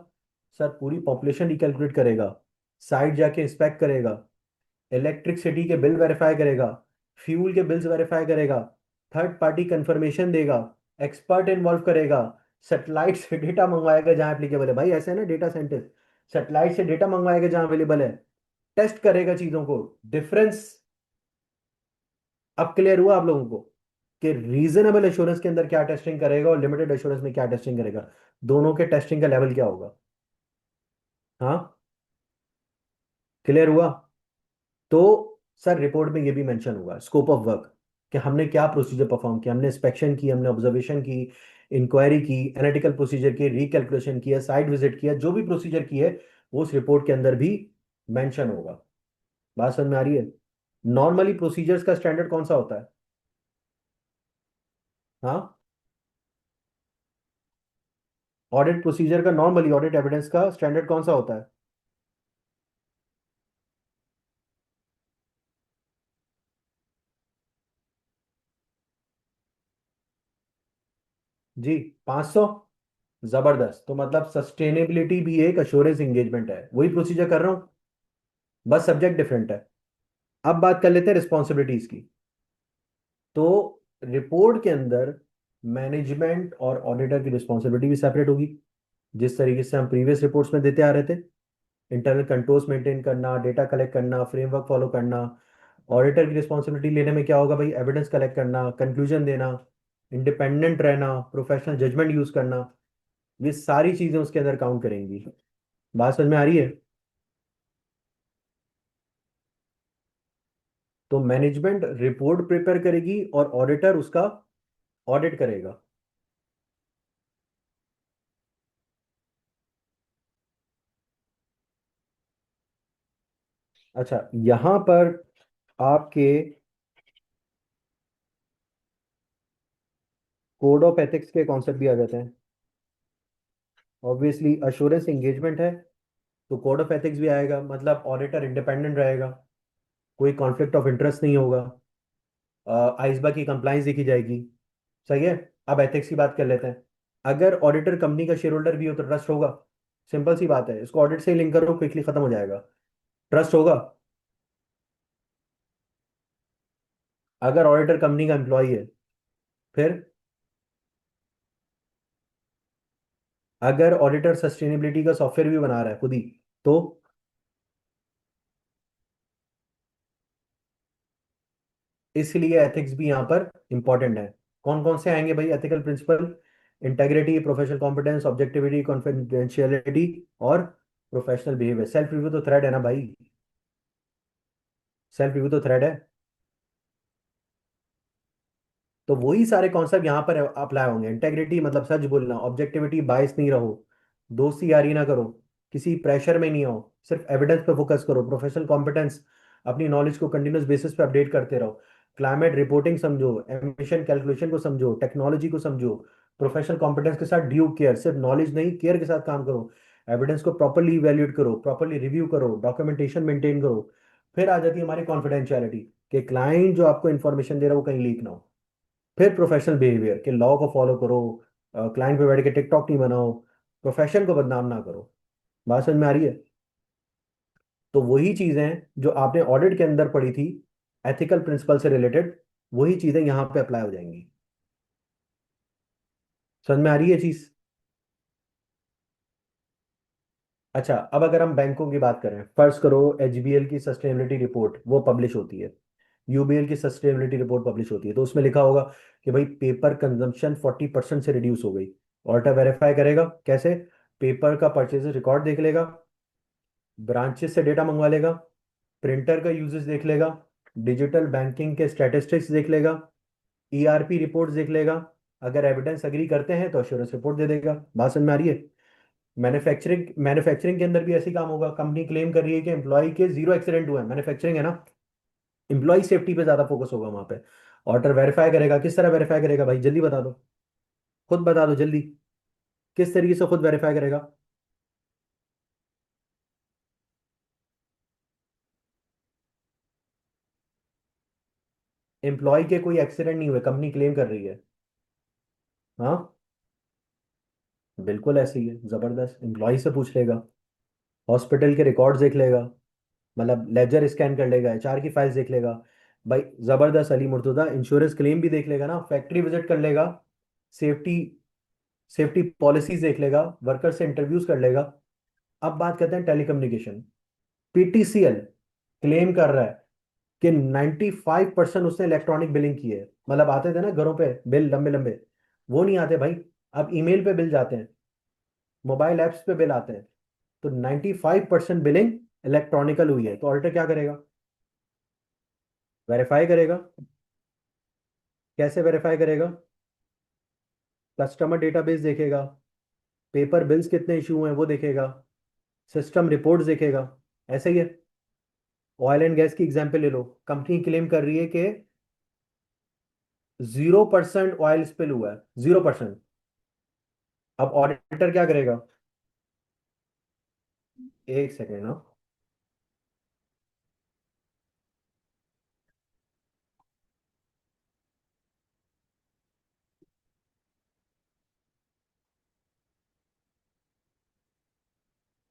सर पूरी पॉपुलेशन रिकैलकुलेट करेगा, साइट जाके इंस्पेक्ट करेगा, इलेक्ट्रिसिटी के बिल वेरीफाई करेगा, फ्यूल के बिल्स वेरीफाई करेगा, थर्ड पार्टी कंफर्मेशन देगा, एक्सपर्ट इन्वॉल्व करेगा, सेटेलाइट से डेटा मंगवाएगा जहां एप्लीकेबल है, भाई ऐसे है ना डेटा साइंटिस्ट, सेटेलाइट से डेटा मंगवाएगा जहां अवेलेबल है, टेस्ट करेगा चीजों को, डिफरेंस अब क्लियर हुआ आप लोगों को कि रीजनेबल एश्योरेंस के अंदर क्या टेस्टिंग करेगा और लिमिटेड एश्योरेंस में क्या टेस्टिंग करेगा, दोनों के टेस्टिंग का लेवल क्या होगा। हाँ, क्लियर हुआ। तो सर रिपोर्ट में ये भी मेंशन होगा स्कोप ऑफ वर्क, कि हमने क्या प्रोसीजर परफॉर्म किया, हमने इंस्पेक्शन की, हमने ऑब्जर्वेशन की, इंक्वायरी की, एनालिटिकल प्रोसीजर की, रिकैलकुलेशन किया, साइट विजिट किया, जो भी प्रोसीजर की है वो उस रिपोर्ट के अंदर भी मेंशन होगा। बात समझ में आ रही है। नॉर्मली प्रोसीजर्स का स्टैंडर्ड कौन सा होता है। हाँ, ऑडिट प्रोसीजर का, नॉर्मली ऑडिट एविडेंस का स्टैंडर्ड कौन सा होता है। जी, 500। जबरदस्त। तो मतलब सस्टेनेबिलिटी भी एक अश्योरेंस एंगेजमेंट है, वही प्रोसीजर कर रहा हूँ, बस सब्जेक्ट डिफरेंट है। अब बात कर लेते हैं रिस्पॉन्सिबिलिटीज की। तो रिपोर्ट के अंदर मैनेजमेंट और ऑडिटर की रिस्पॉन्सिबिलिटी भी सेपरेट होगी, जिस तरीके से हम प्रीवियस रिपोर्ट्स में देते आ रहे थे। इंटरनल कंट्रोल्स मेंटेन करना, डेटा कलेक्ट करना, फ्रेमवर्क फॉलो करना। ऑडिटर की रिस्पॉन्सिबिलिटी लेने में क्या होगा भाई, एविडेंस कलेक्ट करना, कंक्लूजन देना, इंडिपेंडेंट रहना, प्रोफेशनल जजमेंट यूज करना। ये सारी चीजें उसके अंदर काउंट करेंगी। बात समझ में आ रही है। तो मैनेजमेंट रिपोर्ट प्रिपेयर करेगी और ऑडिटर उसका ऑडिट करेगा। अच्छा, यहां पर आपके कोड ऑफ एथिक्स के कॉन्सेप्ट भी आ जाते हैं। ऑब्वियसली अश्योरेंस एंगेजमेंट है, तो कोड ऑफ एथिक्स भी आएगा, मतलब ऑडिटर इंडिपेंडेंट रहेगा, कोई कॉन्फ्लिक्ट ऑफ इंटरेस्ट नहीं होगा, आइसबा की कंप्लाइंस देखी जाएगी। सही है। अब एथिक्स की बात कर लेते हैं। अगर ऑडिटर कंपनी का शेयर होल्डर भी हो तो ट्रस्ट होगा। सिंपल सी बात है, इसको ऑडिट से ही लिंक करो, क्विकली खत्म हो जाएगा। ट्रस्ट होगा। अगर ऑडिटर कंपनी का एम्प्लॉय है, फिर अगर ऑडिटर सस्टेनेबिलिटी का सॉफ्टवेयर भी बना रहा है खुद ही, तो इसलिए एथिक्स भी यहाँ पर इंपॉर्टेंट है। कौन कौन से आएंगे भाई ethical principle. Integrity, professional competence, objectivity, confidentiality और प्रोफेशनल बिहेवियर। सेल्फ रिव्यू तो थ्रेड है ना भाई, सेल्फ रिव्यू तो थ्रेड है। तो वही सारे कॉन्सेप्ट यहाँ पर अप्लाई होंगे। इंटेग्रिटी मतलब सच बोलना, ऑब्जेक्टिविटी बायस नहीं रहो, दोस्ती यारी ना करो, किसी प्रेशर में नहीं आओ, सिर्फ एविडेंस पे फोकस करो। प्रोफेशनल कॉम्पिटेंस, अपनी नॉलेज को कंटिन्यूस बेसिस पे अपडेट करते रहो। क्लाइमेट रिपोर्टिंग समझो, एमिशन कैलकुलेशन को समझो, टेक्नोलॉजी को समझो। प्रोफेशनल कॉम्पिटेंस के साथ ड्यू केयर, सिर्फ नॉलेज नहीं केयर के साथ काम करो। एविडेंस को प्रॉपरली इवेल्युएट करो, प्रॉपरली रिव्यू करो, डॉक्यूमेंटेशन मेंटेन करो। फिर आ जाती है हमारी कॉन्फिडेंशियलिटी, कि क्लाइंट जो आपको इन्फॉर्मेशन दे रहा है वो कहीं लीक ना हो। फिर प्रोफेशनल बिहेवियर, के लॉ को फॉलो करो, क्लाइंट पे बैठ के टिकटॉक नहीं बनाओ, प्रोफेशन को बदनाम ना करो। बात समझ में आ रही है। तो वही चीजें जो आपने ऑडिट के अंदर पढ़ी थी, एथिकल प्रिंसिपल से रिलेटेड, वही चीजें यहाँ पे अप्लाई हो जाएंगी। समझ में आ रही है चीज। अच्छा, अब अगर हम बैंकों की बात करें, फर्ज करो एचबीएल की सस्टेनेबिलिटी रिपोर्ट वो पब्लिश होती है, यूबीएल की सस्टेनेबिलिटी रिपोर्ट पब्लिश होती है, तो उसमें लिखा होगा कि भाई पेपर कंजम्पशन 40% से रिड्यूस हो गई। ऑडिटर वेरीफाई करेगा कैसे, पेपर का परचेज रिकॉर्ड देख लेगा, ब्रांचेस से डेटा मंगवा लेगा, प्रिंटर का यूजेस देख लेगा, डिजिटल बैंकिंग के स्टैटिस्टिक्स देख लेगा, ईआरपी रिपोर्ट्स देख लेगा। अगर एविडेंस एग्री करते हैं तो अश्योरेंस रिपोर्ट दे देगा। बात समझ में आ रही है। मैन्युफैक्चरिंग के अंदर भी ऐसे ही काम होगा। कंपनी क्लेम कर रही है कि एम्प्लॉय के जीरो एक्सीडेंट हुए हैं, मैन्युफैक्चरिंग है ना, एम्प्लॉय सेफ्टी पे ज्यादा फोकस होगा वहां पे। ऑडिटर वेरीफाई करेगा, किस तरह वेरीफाई करेगा भाई, जल्दी बता दो, खुद बता दो जल्दी, किस तरीके से खुद वेरीफाई करेगा। एम्प्लॉय के कोई एक्सीडेंट नहीं हुए, कंपनी क्लेम कर रही है। हाँ, बिल्कुल ऐसे ही है, जबरदस्त। एम्प्लॉय से पूछ लेगा, हॉस्पिटल के रिकॉर्ड्स देख लेगा, मतलब लेजर स्कैन कर लेगा, एचआर की फाइल्स देख लेगा। भाई जबरदस्त अली मुर्तुजा, इंश्योरेंस क्लेम भी देख लेगा ना, फैक्ट्री विजिट कर लेगा, सेफ्टी सेफ्टी पॉलिसीज देख लेगा, वर्कर से इंटरव्यूज कर लेगा। अब बात करते हैं टेलीकम्युनिकेशन। पीटीसीएल क्लेम कर रहा है कि 95% उसने इलेक्ट्रॉनिक बिलिंग की है। मतलब आते थे ना घरों पे बिल लंबे लंबे, वो नहीं आते भाई। अब ईमेल पे बिल जाते हैं, मोबाइल ऐप्स पे बिल आते हैं। तो 95% बिलिंग इलेक्ट्रॉनिकल हुई है, तो ऑडिटर क्या करेगा? वेरीफाई करेगा। कैसे वेरीफाई करेगा? कस्टमर डेटाबेस देखेगा, पेपर बिल्स कितने इशू हैं वो देखेगा, सिस्टम रिपोर्ट्स देखेगा। ऐसे ही है। ऑयल एंड गैस की एग्जांपल ले लो, कंपनी क्लेम कर रही है कि 0% ऑयल स्पिल हुआ है, 0%। अब ऑडिटर क्या करेगा? एक सेकेंड ना।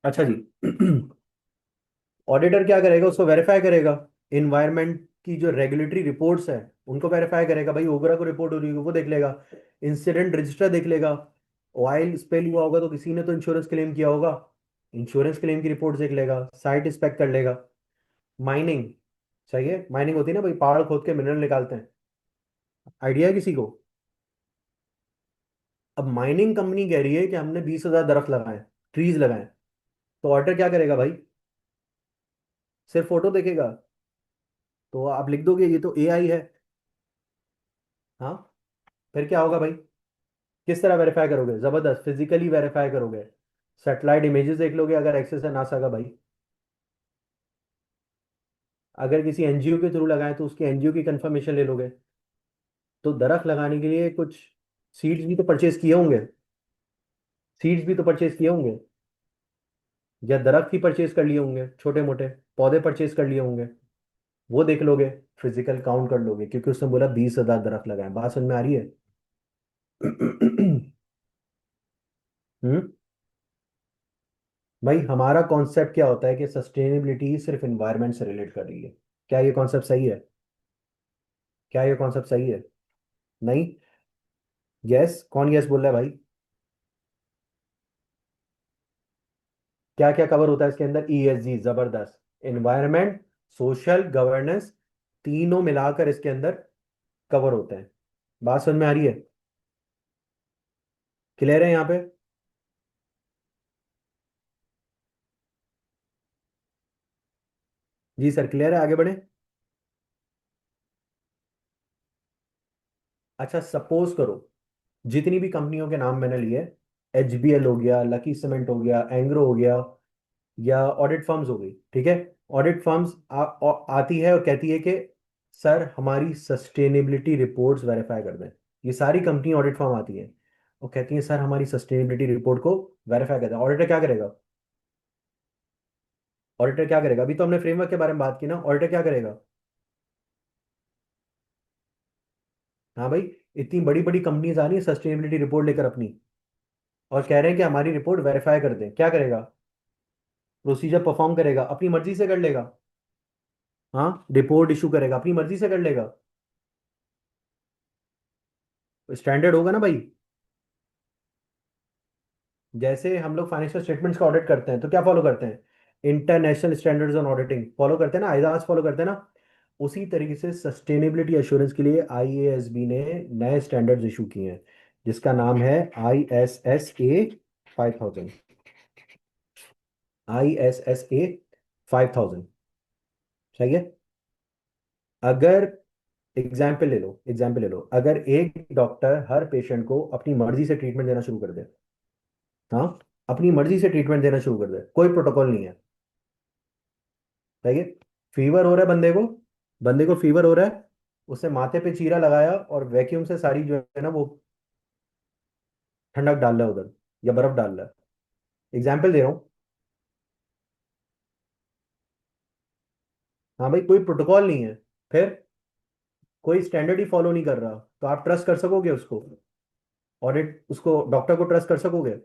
अच्छा जी। ऑडिटर क्या करेगा? उसको वेरीफाई करेगा। इन्वायरमेंट की जो रेगुलेटरी रिपोर्ट्स है उनको वेरीफाई करेगा। भाई ओबरा को रिपोर्ट हो रही है वो देख लेगा, इंसिडेंट रजिस्टर देख लेगा। ऑयल स्पिल हुआ होगा तो किसी ने तो इंश्योरेंस क्लेम किया होगा, इंश्योरेंस क्लेम की रिपोर्ट देख लेगा, साइट इंस्पेक्ट कर लेगा। माइनिंग, चाहिए माइनिंग होती है ना भाई, पहाड़ खोद के मिनरल निकालते हैं। आइडिया है किसी को? अब माइनिंग कंपनी कह रही है कि हमने 20,000 दरख्त लगाए, ट्रीज लगाए। तो ऑडिटर क्या करेगा भाई? सिर्फ फोटो देखेगा? तो आप लिख दोगे ये तो एआई है। हाँ, फिर क्या होगा भाई? किस तरह वेरीफाई करोगे? जबरदस्त, फिजिकली वेरीफाई करोगे। सैटेलाइट इमेजेस देख लोगे अगर एक्सेस है नासा का भाई। अगर किसी एनजीओ के थ्रू लगाए तो उसके एनजीओ की कंफर्मेशन ले लोगे। तो दरख्त लगाने के लिए कुछ सीड्स भी तो परचेज किए होंगे, सीड्स भी तो परचेज किए होंगे, या दरख्त ही परचेज कर लिए होंगे, छोटे मोटे पौधे परचेज कर लिए होंगे। वो देख लोगे, फिजिकल काउंट कर लोगे, क्योंकि उसने बोला 20,000 दरख्त लगाए। बात समझ में आ रही है? हम्म। भाई हमारा कॉन्सेप्ट क्या होता है कि सस्टेनेबिलिटी सिर्फ इन्वायरमेंट से रिलेट कर रही है। क्या ये कॉन्सेप्ट सही है? क्या ये कॉन्सेप्ट सही है? नहीं। यस, कौन यस बोल रहा है भाई? क्या क्या कवर होता है इसके अंदर? ईएसजी, जबरदस्त। इन्वायरमेंट, सोशल, गवर्नेंस, तीनों मिलाकर इसके अंदर कवर होते हैं। बात समझ में आ रही है? क्लियर है यहाँ पे? जी सर, क्लियर है, आगे बढ़े। अच्छा, सपोज करो जितनी भी कंपनियों के नाम मैंने लिए, एचबीएल हो गया, लकी सीमेंट हो गया, एंग्रो हो गया, या ऑडिट फर्म्स हो गई, ठीक है। ऑडिट फर्म्स आती है और कहती है कि सर हमारी सस्टेनेबिलिटी रिपोर्ट्स वेरीफाई कर दें। ये सारी कंपनी ऑडिट फर्म आती है और कहती है सर हमारी सस्टेनेबिलिटी रिपोर्ट को वेरीफाई कर दें। ऑडिटर क्या करेगा? ऑडिटर क्या करेगा? अभी तो हमने फ्रेमवर्क के बारे में बात की ना, ऑडिटर क्या करेगा? हाँ भाई, इतनी बड़ी बड़ी कंपनीज आ रही है सस्टेनेबिलिटी रिपोर्ट लेकर अपनी, और कह रहे हैं कि हमारी रिपोर्ट वेरीफाई कर दें। क्या करेगा? प्रोसीजर परफॉर्म करेगा, अपनी मर्जी से कर लेगा। हाँ, रिपोर्ट इशू करेगा, अपनी मर्जी से कर लेगा। स्टैंडर्ड होगा ना भाई। जैसे हम लोग फाइनेंशियल स्टेटमेंट्स का ऑडिट करते हैं तो क्या फॉलो करते हैं? International standards on auditing follow करते हैं ना, आईआस फॉलो करते हैं ना। उसी तरीके से सस्टेनेबिलिटी एश्योरेंस के लिए आईएएसबी ने नए स्टैंडर्ड्स इशू किए हैं, जिसका नाम है ISSA 5000। ISSA 5000, सही है। अगर एग्जाम्पल ले लो, एग्जाम्पल ले लो, अगर एक डॉक्टर हर पेशेंट को अपनी मर्जी से ट्रीटमेंट देना शुरू कर दे, हाँ, अपनी मर्जी से ट्रीटमेंट देना शुरू कर दे, कोई प्रोटोकॉल नहीं है, सही है। फीवर हो रहा है बंदे को, बंदे को फीवर हो रहा है, उसने माथे पे चीरा लगाया और वैक्यूम से सारी जो है ना वो ठंडक डाल रहा है उधर, या बर्फ डाल रहा है। एग्जाम्पल दे रहा हूँ। हाँ भाई, कोई प्रोटोकॉल नहीं है, फिर कोई स्टैंडर्ड ही फॉलो नहीं कर रहा, तो आप ट्रस्ट कर सकोगे उसको? ऑडिट उसको, डॉक्टर को ट्रस्ट कर सकोगे?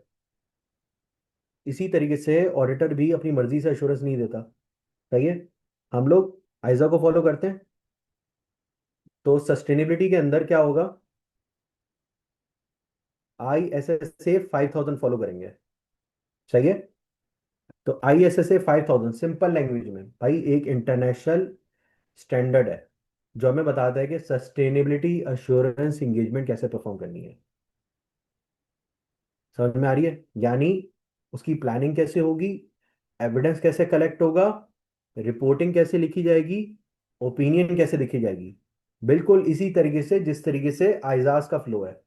इसी तरीके से ऑडिटर भी अपनी मर्जी से एश्योरेंस नहीं देता, सही है। हम लोग आइजा को फॉलो करते हैं, तो सस्टेनेबिलिटी के अंदर क्या होगा? ISSA 5000 फॉलो करेंगे, सही है। तो ISSA 5000 सिंपल लैंग्वेज में भाई एक इंटरनेशनल स्टैंडर्ड है जो हमें बताता है कि सस्टेनेबिलिटी अश्योरेंस इंगेजमेंट कैसे परफॉर्म करनी है। समझ में आ रही है? यानी उसकी प्लानिंग कैसे होगी, एविडेंस कैसे कलेक्ट होगा, रिपोर्टिंग कैसे लिखी जाएगी, ओपिनियन कैसे लिखी जाएगी। बिल्कुल इसी तरीके से जिस तरीके से आइजाज का फ्लो है,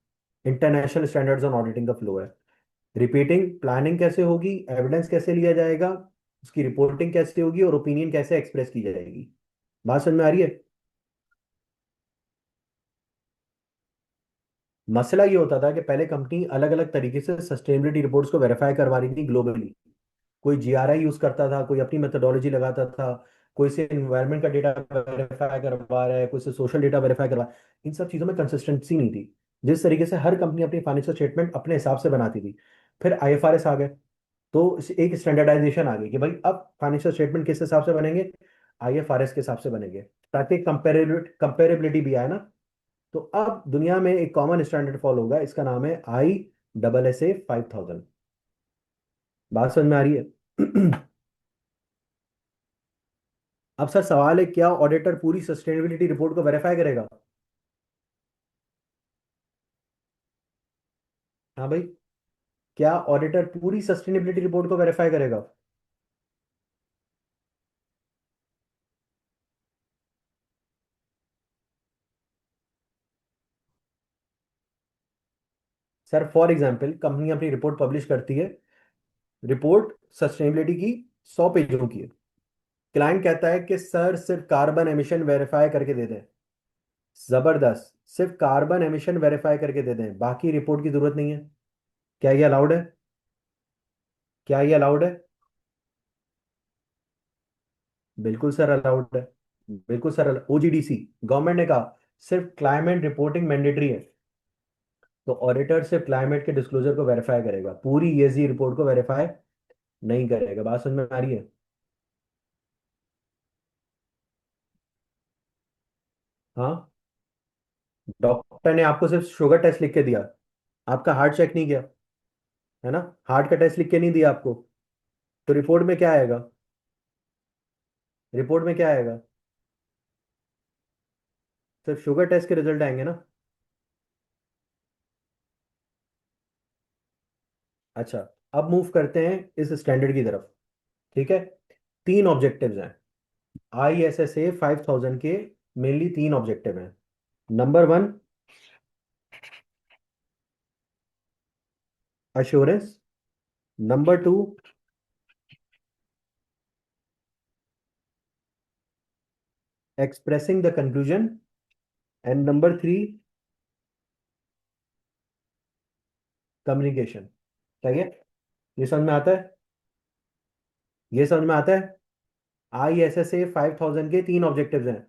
इंटरनेशनल स्टैंडर्ड्स ऑन ऑडिटिंग का फ्लो है। रिपीटिंग प्लानिंग कैसे होगी, एविडेंस कैसे लिया जाएगा, उसकी रिपोर्टिंग कैसे होगी और ओपिनियन कैसे एक्सप्रेस की जाएगी। बात समझ में आ रही है? मसला ये होता था कि पहले कंपनी अलग अलग तरीके से सस्टेनेबिलिटी रिपोर्ट्स को वेरीफाई करवा रही थी ग्लोबली। कोई जीआरआई यूज करता था, कोई अपनी मेथोडोलॉजी लगाता था, कोई से एनवायरनमेंट का डेटा वेरीफाई करवा रहा है, कोई से सोशल डेटा वेरीफाई करवा। इन सब चीजों में कंसिस्टेंसी नहीं थी। जिस तरीके से हर कंपनी अपनी फाइनेंशियल स्टेटमेंट अपने हिसाब से बनाती थी, फिर आईएफआरएस आ गए। तो एक स्टैंडर्डाइजेशन आ गई कि भाई अब फाइनेंशियल स्टेटमेंट किस हिसाब से बनेंगे, आईएफआरएस के हिसाब से बनेंगे, ताकि कंपेरेबिलिटी भी आए ना। तो अब दुनिया में एक कॉमन स्टैंडर्ड फॉलो होगा, इसका नाम है ISSA 5000। बात समझ में आ रही है? अब सर सवाल है, क्या ऑडिटर पूरी सस्टेनेबिलिटी रिपोर्ट को वेरीफाई करेगा? हाँ भाई, क्या ऑडिटर पूरी सस्टेनेबिलिटी रिपोर्ट को वेरीफाई करेगा? सर फॉर एग्जांपल कंपनी अपनी रिपोर्ट पब्लिश करती है, रिपोर्ट सस्टेनेबिलिटी की 100 पेजों की है। क्लाइंट कहता है कि सर सिर्फ कार्बन एमिशन वेरीफाई करके दे दें। जबरदस्त, सिर्फ कार्बन एमिशन वेरीफाई करके दे दें, बाकी रिपोर्ट की जरूरत नहीं है। क्या ये अलाउड है? क्या ये अलाउड है? बिल्कुल सर अलाउड है। बिल्कुल सर, OGDC गवर्नमेंट ने कहा सिर्फ क्लाइमेट रिपोर्टिंग मैंडेटरी है। तो ऑडिटर सिर्फ क्लाइमेट के डिस्क्लोजर को वेरीफाई करेगा, पूरी ESG रिपोर्ट को वेरीफाई नहीं करेगा। बात समझ में आ रही है? हाँ, डॉक्टर ने आपको सिर्फ शुगर टेस्ट लिख के दिया, आपका हार्ट चेक नहीं किया, है ना? हार्ट का टेस्ट लिख के नहीं दिया आपको, तो रिपोर्ट में क्या आएगा? रिपोर्ट में क्या आएगा? सिर्फ शुगर टेस्ट के रिजल्ट आएंगे ना। अच्छा, अब मूव करते हैं इस स्टैंडर्ड की तरफ। ठीक है, 3 ऑब्जेक्टिव्स हैं ISSA 5000 के। मेनली 3 ऑब्जेक्टिव हैं। Number 1, assurance. Number 2, expressing the conclusion. And number 3, communication. क्या ये समझ में आता है? ये समझ में आता है? ISSA 5000 के 3 ऑब्जेक्टिव्स हैं।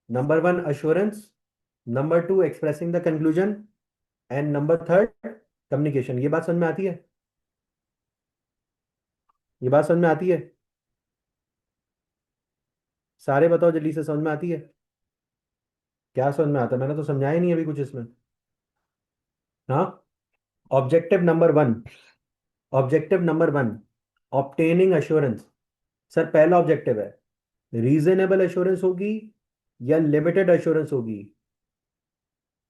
Number 1 assurance, number 2 expressing the conclusion, and number 3 communication. ये बात समझ में आती है? ये बात समझ में आती है? सारे बताओ जल्दी से, समझ में आती है? क्या समझ में आता है? मैंने तो समझाया ही नहीं अभी कुछ इसमें। हाँ, objective number 1, objective number 1, obtaining assurance. Sir पहला ऑब्जेक्टिव है, रीजनेबल अश्योरेंस होगी या लिमिटेड अश्योरेंस होगी।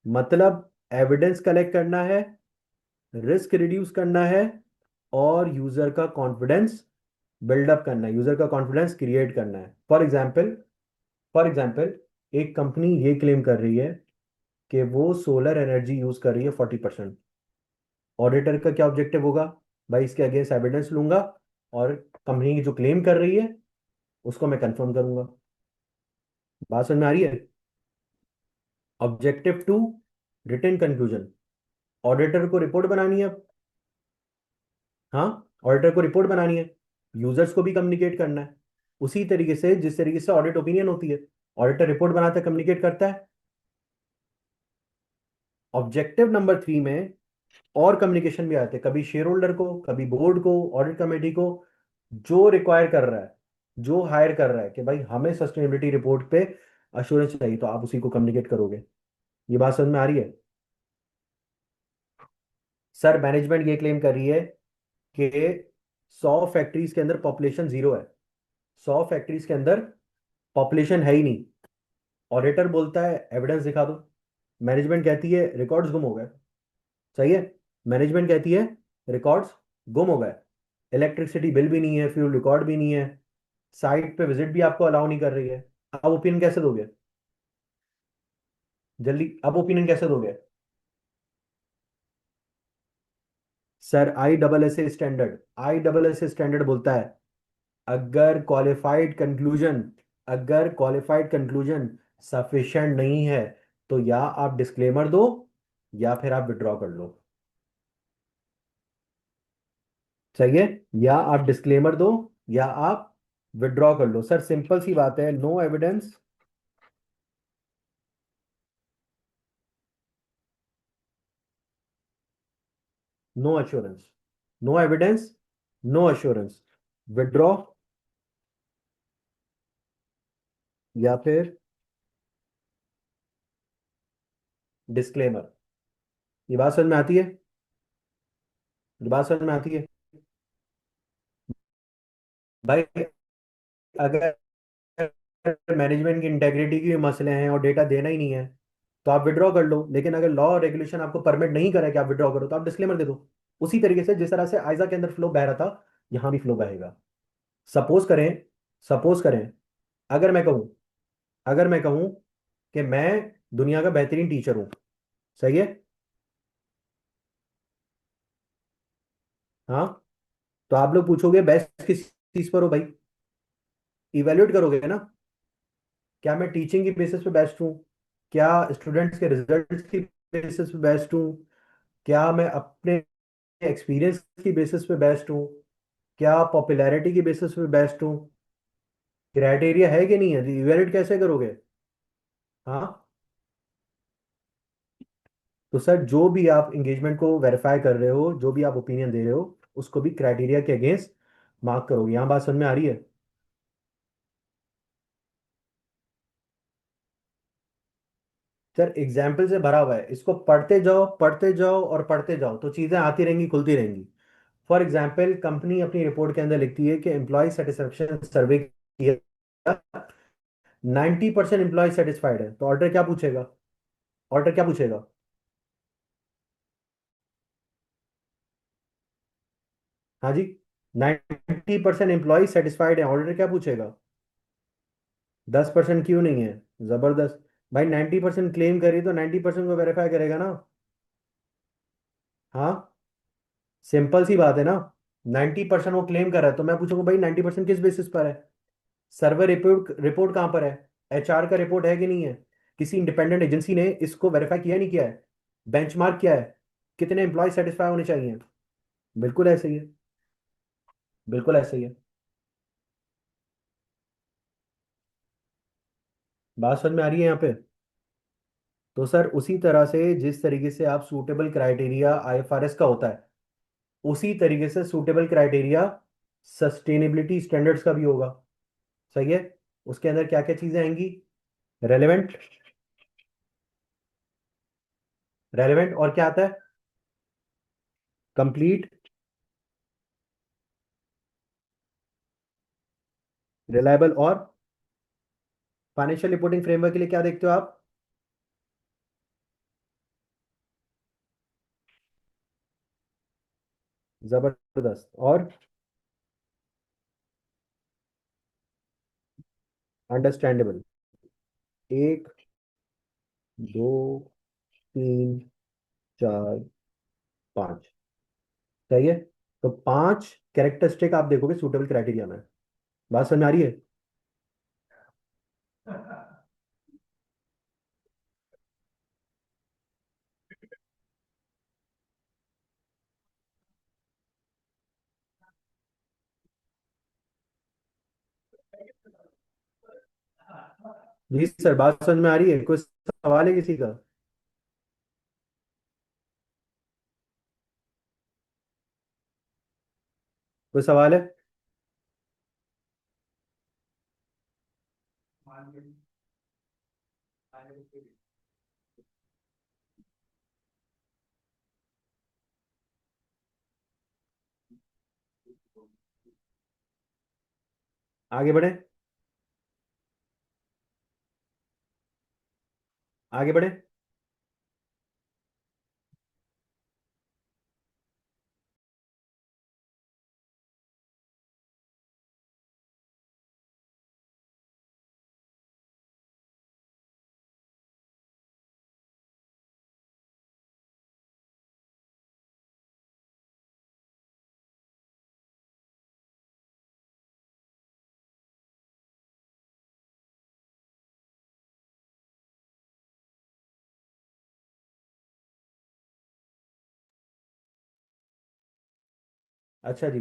मतलब एविडेंस कलेक्ट करना है, रिस्क रिड्यूस करना है, और यूजर का कॉन्फिडेंस बिल्डअप करना है, यूजर का कॉन्फिडेंस क्रिएट करना है। फॉर एग्जाम्पल एक कंपनी ये क्लेम कर रही है कि वो सोलर एनर्जी यूज कर रही है 40%। ऑडिटर का क्या ऑब्जेक्टिव होगा? भाई इसके अगेंस्ट एविडेंस लूंगा, और कंपनी की जो क्लेम कर रही है उसको मैं कंफर्म करूंगा। बात समझ में आ रही है? Objective 2, written conclusion. ऑडिटर को रिपोर्ट बनानी है अब। हाँ, ऑडिटर को रिपोर्ट बनानी है, यूजर्स को भी कम्युनिकेट करना है, उसी तरीके से जिस तरीके से ऑडिट ओपिनियन होती है। ऑडिटर रिपोर्ट बनाता है, कम्युनिकेट करता है। ऑब्जेक्टिव नंबर 3 में और कम्युनिकेशन भी आते हैं, कभी शेयर होल्डर को, कभी बोर्ड को, ऑडिट कमेटी को। जो रिक्वायर कर रहा है, जो हायर कर रहा है कि भाई हमें सस्टेनेबिलिटी रिपोर्ट पे अश्योरेंस चाहिए, तो आप उसी को कम्युनिकेट करोगे। ये बात समझ में आ रही है? सर मैनेजमेंट ये क्लेम कर रही है कि 100 फैक्ट्रीज के अंदर पॉपुलेशन 0 है। 100 फैक्ट्रीज के अंदर पॉपुलेशन है ही नहीं। ऑडिटर बोलता है एविडेंस दिखा दो, मैनेजमेंट कहती है रिकॉर्ड्स गुम हो गए। सही है। मैनेजमेंट कहती है रिकॉर्ड्स गुम हो गए, इलेक्ट्रिसिटी बिल भी नहीं है, फ्यूल रिकॉर्ड भी नहीं है, साइट पे विजिट भी आपको अलाउ नहीं कर रही है। अब ओपिनियन कैसे दोगे? जल्दी, अब ओपिनियन कैसे दोगे? Sir I double S standard बोलता है, अगर क्वालिफाइड कंक्लूजन अगर क्वालिफाइड कंक्लूजन सफिशिएंट नहीं है, तो या आप डिस्क्लेमर दो या फिर आप विड्रॉ कर लो। सही है। या आप डिस्क्लेमर दो या आप विड्रॉ कर लो। सर सिंपल सी बात है, no evidence, no assurance. No evidence, no assurance. Withdraw या फिर डिस्क्लेमर। ये बात समझ में आती है? ये बात समझ में आती है भाई? अगर मैनेजमेंट की इंटेग्रिटी के मसले हैं और डेटा देना ही नहीं है, तो आप विड्रॉ कर लो। लेकिन अगर लॉ और रेगुलेशन आपको परमिट नहीं करे कि आप विड्रॉ करो, तो आप डिस्क्लेमर दे दो। उसी तरीके से जिस तरह से आयजा के अंदर फ्लो बह रहा था, यहां भी फ्लो बहेगा। सपोज करें, सपोज करें, अगर मैं कहूं अगर मैं कहूं कि मैं दुनिया का बेहतरीन टीचर हूं। सही है। हाँ, तो आप लोग पूछोगे बेस्ट किस चीज पर हो भाई? इवेल्युएट करोगे ना, क्या मैं टीचिंग की बेसिस पे बेस्ट हूँ, क्या स्टूडेंट्स के रिजल्ट्स की बेसिस पे बेस्ट हूँ, क्या मैं अपने एक्सपीरियंस की बेसिस पे बेस्ट हूँ, क्या पॉपुलैरिटी की बेसिस पे बेस्ट हूँ? क्राइटेरिया है कि नहीं है? इवेल्युएट कैसे करोगे? हाँ, तो सर जो भी आप इंगेजमेंट को वेरीफाई कर रहे हो, जो भी आप ओपिनियन दे रहे हो, उसको भी क्राइटेरिया के अगेंस्ट मार्क करोगे। यहाँ बात समझ में आ रही है? सर एग्जाम्पल से भरा हुआ है, इसको पढ़ते जाओ, पढ़ते जाओ और पढ़ते जाओ, तो चीजें आती रहेंगी, खुलती रहेंगी। फॉर एग्जाम्पल, कंपनी अपनी रिपोर्ट के अंदर लिखती है कि एम्प्लॉय सेटिस्फेक्शन सर्वे किया, 90% एम्प्लॉय सेटिस्फाइड है, तो ऑर्डर क्या पूछेगा? ऑर्डर क्या पूछेगा? हाँ जी, 90% एम्प्लॉय सेटिस्फाइड है, ऑर्डर क्या पूछेगा? 10% क्यों नहीं है? जबरदस्त। भाई 90% क्लेम करी तो 90% को वेरीफाई करेगा ना। हाँ, सिंपल सी बात है ना। 90% वो क्लेम कर रहा है, तो मैं पूछूंगा भाई 90% किस बेसिस पर है? सर्वर रिपोर्ट रिपोर्ट कहाँ पर है? एचआर का रिपोर्ट है कि नहीं है? किसी इंडिपेंडेंट एजेंसी ने इसको वेरीफाई किया नहीं किया है? बेंचमार्क क्या है? कितने एम्प्लॉय सेटिस्फाई होने चाहिए? बिल्कुल ऐसे ही है। बिल्कुल ऐसे ही है। बात समझ में आ रही है यहाँ पे? तो सर उसी तरह से जिस तरीके से आप सूटेबल क्राइटेरिया आईएफआरएस का होता है, उसी तरीके से सूटेबल क्राइटेरिया सस्टेनेबिलिटी स्टैंडर्ड्स का भी होगा। सही है। उसके अंदर क्या क्या चीजें आएंगी? रेलेवेंट, रेलेवेंट और क्या आता है? कंप्लीट, रिलायबल और फाइनेंशियल रिपोर्टिंग फ्रेमवर्क के लिए क्या देखते हो आप? जबरदस्त। और अंडरस्टैंडेबल। एक, दो, तीन, चार, पांच। सही है। तो पांच कैरेक्टरिस्टिक आप देखोगे सूटेबल क्राइटेरिया में। बात समझ में आ रही है? जी सर, बात समझ में आ रही है? कोई सवाल है किसी का? कोई सवाल है? आगे बढ़े। आगे बढ़े। अच्छा जी,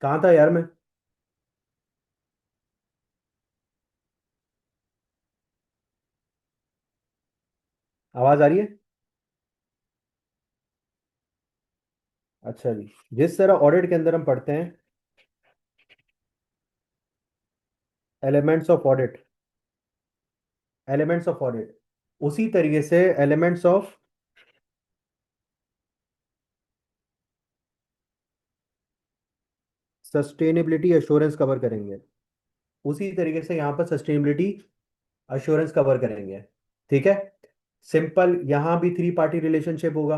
कहाँ था यार मैं? आवाज आ रही है? अच्छा जी, जिस तरह ऑडिट के अंदर हम पढ़ते हैं elements of audit, elements of audit, उसी तरीके से elements of sustainability assurance cover करेंगे। उसी तरीके से यहाँ पर सस्टेनेबिलिटी अश्योरेंस कवर करेंगे। ठीक है। सिंपल, यहाँ भी थ्री पार्टी रिलेशनशिप होगा,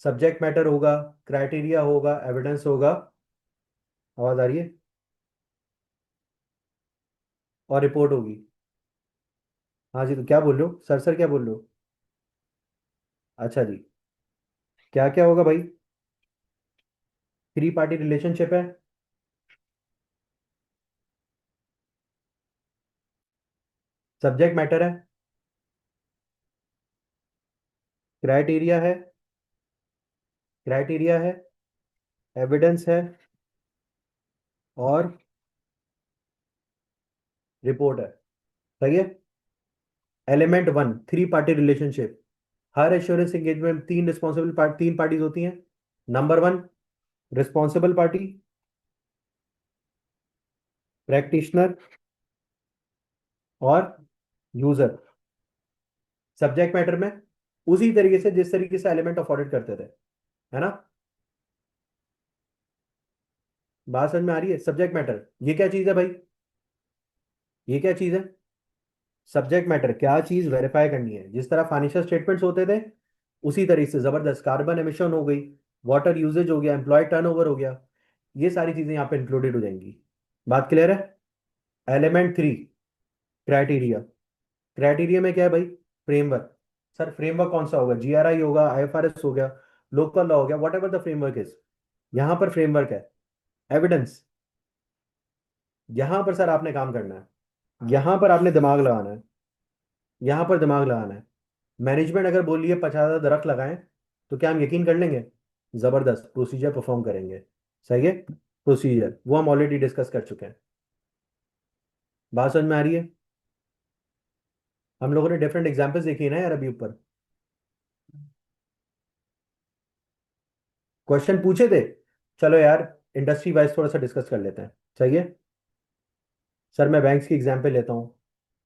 सब्जेक्ट मैटर होगा, क्राइटेरिया होगा, एविडेंस होगा। आवाज आ रही है? और रिपोर्ट होगी। हाँ जी, तो क्या बोल रहे हो सर? सर क्या बोल रहे हो? अच्छा जी, क्या क्या होगा भाई? थ्री पार्टी रिलेशनशिप है, सब्जेक्ट मैटर है, क्राइटेरिया है, क्राइटेरिया है, एविडेंस है, और रिपोर्ट है। सही है। Element one, three party relationship. हर एश्योरेंस एंगेजमेंट में तीन रिस्पॉन्सिबल तीन पार्टीज होती हैं। Number one, responsible party, practitioner, और यूजर। सब्जेक्ट मैटर में उसी तरीके से जिस तरीके से एलिमेंट ऑफ ऑडिट करते थे, है ना? बात समझ में आ रही है? सब्जेक्ट मैटर ये क्या चीज है भाई? ये क्या चीज है? सब्जेक्ट मैटर क्या चीज वेरीफाई करनी है। जिस तरह फाइनेंशियल स्टेटमेंट्स होते थे, उसी तरीके से जबरदस्त कार्बन एमिशन हो गई, वाटर यूजेज हो गया, एम्प्लॉय टर्नओवर हो गया, ये सारी चीजें यहाँ पे इंक्लूडेड हो जाएंगी। बात क्लियर है? Element three, criteria. क्राइटेरिया में क्या है भाई? फ्रेमवर्क। सर फ्रेमवर्क कौन सा होगा? जीआरआई होगा, आईएफआरएस हो गया, लोकल लॉ हो गया, what ever the framework is. यहाँ पर फ्रेमवर्क है। एविडेंस, यहाँ पर सर आपने काम करना है, यहाँ पर आपने दिमाग लगाना है, यहाँ पर दिमाग लगाना है। मैनेजमेंट अगर बोलिए 50,000 दरख्त लगाएं, तो क्या हम यकीन कर लेंगे? जबरदस्त प्रोसीजर परफॉर्म करेंगे। सही है। प्रोसीजर वो हम ऑलरेडी डिस्कस कर चुके हैं। बात समझ में आ रही है? हम लोगों ने डिफरेंट एग्जांपल्स देखी है ना यार अभी ऊपर। क्वेश्चन पूछे थे। चलो यार, इंडस्ट्री वाइज थोड़ा सा डिस्कस कर लेते हैं। चाहिए? सर मैं बैंक्स की एग्जांपल लेता हूँ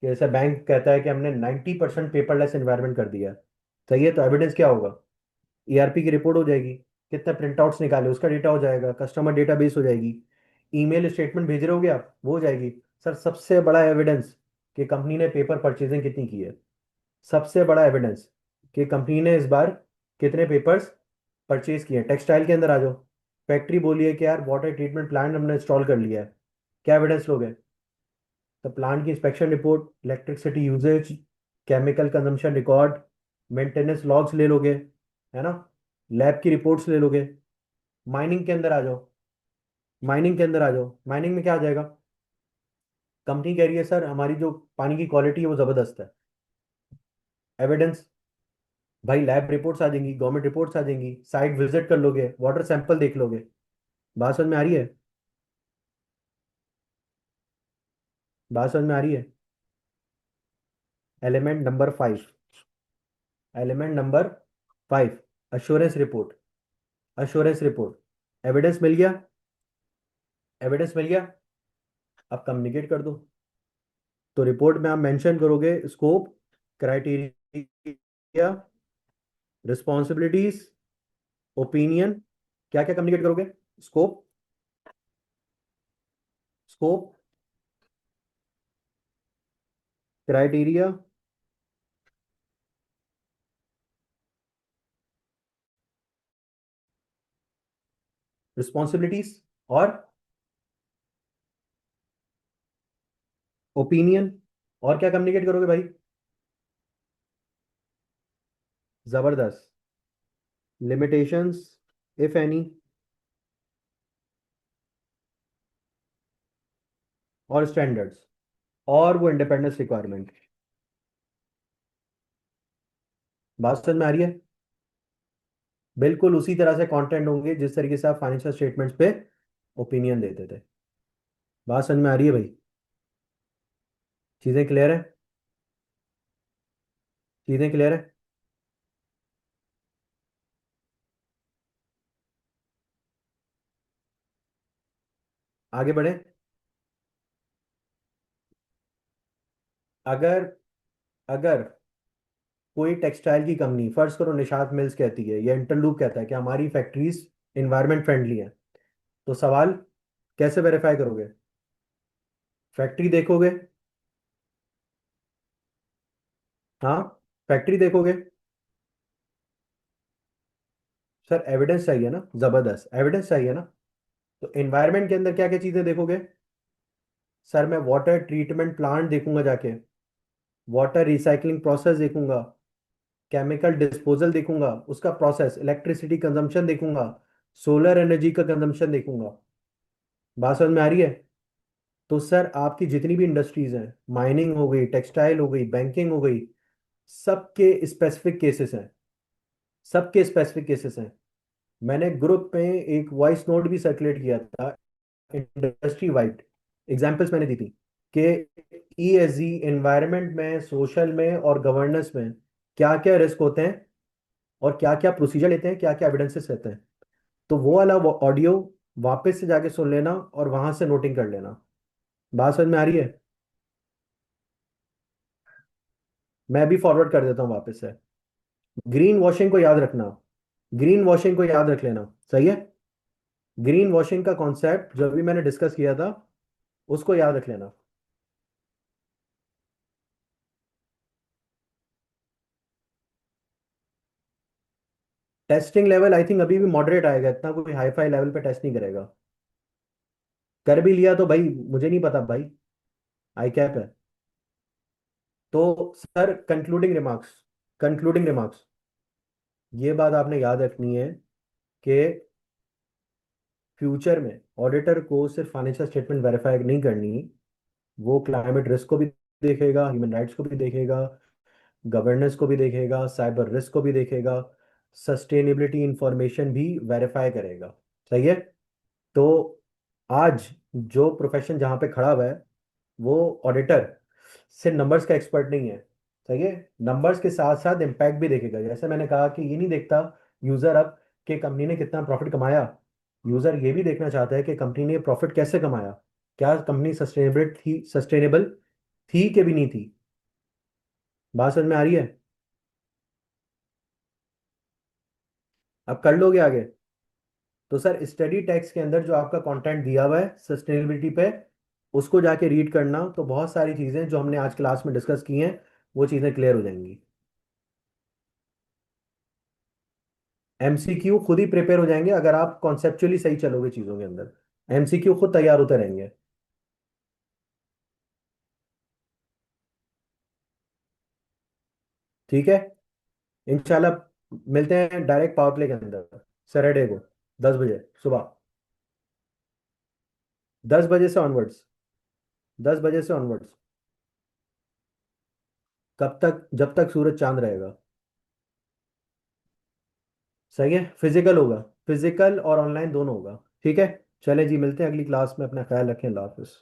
कि जैसे बैंक कहता है कि हमने 90% पेपरलेस एनवायरनमेंट कर दिया है। सही है, तो एविडेंस क्या होगा? ईआरपी की रिपोर्ट हो जाएगी, कितने प्रिंटआउट्स निकाले उसका डेटा हो जाएगा, कस्टमर डेटाबेस हो जाएगी, ईमेल स्टेटमेंट भेज रहे होगे आप, वो हो जाएगी। सर सबसे बड़ा एविडेंस कि कंपनी ने पेपर परचेजिंग कितनी की है। सबसे बड़ा एविडेंस कि कंपनी ने इस बार कितने पेपर्स परचेज किए हैं। टेक्सटाइल के अंदर आ जाओ, फैक्ट्री बोलिए कि यार वाटर ट्रीटमेंट प्लांट हमने इंस्टॉल कर लिया है, क्या एविडेंस लोगे? तो प्लांट की inspection report, electricity usage, chemical consumption record, maintenance logs ले लोगे, है ना? लैब की रिपोर्ट्स ले लोगे। माइनिंग के अंदर आ जाओ, माइनिंग के अंदर आ जाओ, माइनिंग में क्या आ जाएगा? कंपनी कह रही है सर हमारी जो पानी की क्वालिटी है वो जबरदस्त है, एविडेंस। भाई लैब रिपोर्ट्स आ जाएंगी, गवर्नमेंट रिपोर्ट्स आ जाएंगी, साइट विजिट कर लोगे, वाटर सैंपल देख लोगे। बात समझ में आ रही है? बात समझ में आ रही है? Element number five, element number five, assurance report. Assurance report, evidence मिल गया, एविडेंस मिल गया। अब कम्युनिकेट कर दो। तो रिपोर्ट में आप मेंशन करोगे स्कोप, क्राइटेरिया, रिस्पॉन्सिबिलिटीज, ओपिनियन। क्या क्या कम्युनिकेट करोगे? स्कोप, स्कोप, क्राइटेरिया, रिस्पॉन्सिबिलिटीज और ओपिनियन। और क्या कम्युनिकेट करोगे भाई? जबरदस्त। लिमिटेशंस इफ एनी और स्टैंडर्ड्स और वो इंडिपेंडेंस रिक्वायरमेंट। बात समझ में आ रही है? बिल्कुल उसी तरह से कंटेंट होंगे जिस तरीके से आप फाइनेंशियल स्टेटमेंट्स पे ओपिनियन देते थे। बात समझ में आ रही है भाई? चीजें क्लियर है? चीजें क्लियर है? आगे बढ़े। अगर अगर कोई टेक्सटाइल की कंपनी, फर्ज करो निशात मिल्स कहती है या इंटरलूप कहता है कि हमारी फैक्ट्रीज इन्वायरमेंट फ्रेंडली है, तो सवाल, कैसे वेरीफाई करोगे? फैक्ट्री देखोगे? हाँ, फैक्ट्री देखोगे। सर एविडेंस चाहिए ना, जबरदस्त एविडेंस चाहिए ना। तो एनवायरनमेंट के अंदर क्या क्या चीजें देखोगे? सर मैं वाटर ट्रीटमेंट प्लांट देखूंगा जाके, वाटर रिसाइकलिंग प्रोसेस देखूंगा, केमिकल डिस्पोजल देखूंगा, उसका प्रोसेस, इलेक्ट्रिसिटी कंजम्पशन देखूंगा, सोलर एनर्जी का कंजम्पशन देखूंगा। बात समझ में आ रही है? तो सर आपकी जितनी भी इंडस्ट्रीज हैं, माइनिंग हो गई, टेक्सटाइल हो गई, बैंकिंग हो गई, सबके स्पेसिफिक केसेस हैं। सबके स्पेसिफिक केसेस हैं। मैंने ग्रुप में एक वॉइस नोट भी सर्कुलेट किया था, इंडस्ट्री वाइड एग्जांपल्स मैंने दी थी कि ईएसजी एनवायरनमेंट में, सोशल में और गवर्नेंस में क्या क्या रिस्क होते हैं और क्या क्या प्रोसीजर लेते हैं, क्या क्या एविडेंसेस रहते हैं। तो वो वाला ऑडियो वापस से जाके सुन लेना और वहां से नोटिंग कर लेना। बात समझ में आ रही है? मैं भी फॉरवर्ड कर देता हूँ वापस से। ग्रीन वॉशिंग को याद रखना। ग्रीन वॉशिंग को याद रख लेना। सही है? ग्रीन वॉशिंग का कॉन्सेप्ट जो भी मैंने डिस्कस किया था, उसको याद रख लेना। टेस्टिंग लेवल आई थिंक अभी भी मॉडरेट आएगा, इतना कोई हाई फाई लेवल पे टेस्ट नहीं करेगा। कर भी लिया तो भाई मुझे नहीं पता भाई, आई कैप है। तो sir concluding remarks, concluding remarks, ये बात आपने याद रखनी है कि फ्यूचर में ऑडिटर को सिर्फ फाइनेंशियल स्टेटमेंट वेरीफाई नहीं करनी, वो क्लाइमेट रिस्क को भी देखेगा, ह्यूमन राइट्स को भी देखेगा, गवर्नेंस को भी देखेगा, साइबर रिस्क को भी देखेगा, सस्टेनेबिलिटी इंफॉर्मेशन भी वेरीफाई करेगा। सही है? तो आज जो प्रोफेशन जहां पे खड़ा हुआ है, वो ऑडिटर सिर्फ नंबर्स का एक्सपर्ट नहीं है। सही है? नंबर्स के साथ साथ इम्पैक्ट भी देखेगा। जैसे मैंने कहा कि ये नहीं देखता यूजर अब कि कंपनी ने कितना प्रॉफिट कमाया, यूजर ये भी देखना चाहता है कि कंपनी ने प्रॉफिट कैसे कमाया, क्या कंपनी सस्टेनेबल थी कि भी नहीं थी। बात समझ में आ रही है? अब कर लोगे आगे? तो सर स्टडी टेक्स्ट के अंदर जो आपका कंटेंट दिया हुआ है सस्टेनेबिलिटी पे, उसको जाके रीड करना, तो बहुत सारी चीज़ें जो हमने आज क्लास में डिस्कस की हैं वो चीज़ें क्लियर हो जाएंगी। एमसीक्यू खुद ही प्रिपेयर हो जाएंगे अगर आप कॉन्सेप्चुअली सही चलोगे चीज़ों के अंदर। एमसीक्यू खुद तैयार होते रहेंगे। ठीक है? इंशाल्लाह मिलते हैं डायरेक्ट पावर प्ले के अंदर सैटरडे को 10 बजे सुबह। 10 बजे से ऑनवर्ड्स। 10 बजे से ऑनवर्ड्स। कब तक? जब तक सूरज चांद रहेगा। सही है? फिजिकल होगा। फिजिकल और ऑनलाइन दोनों होगा। ठीक है? चले जी, मिलते हैं अगली क्लास में। अपना ख्याल रखें। अल्लाह हाफिज।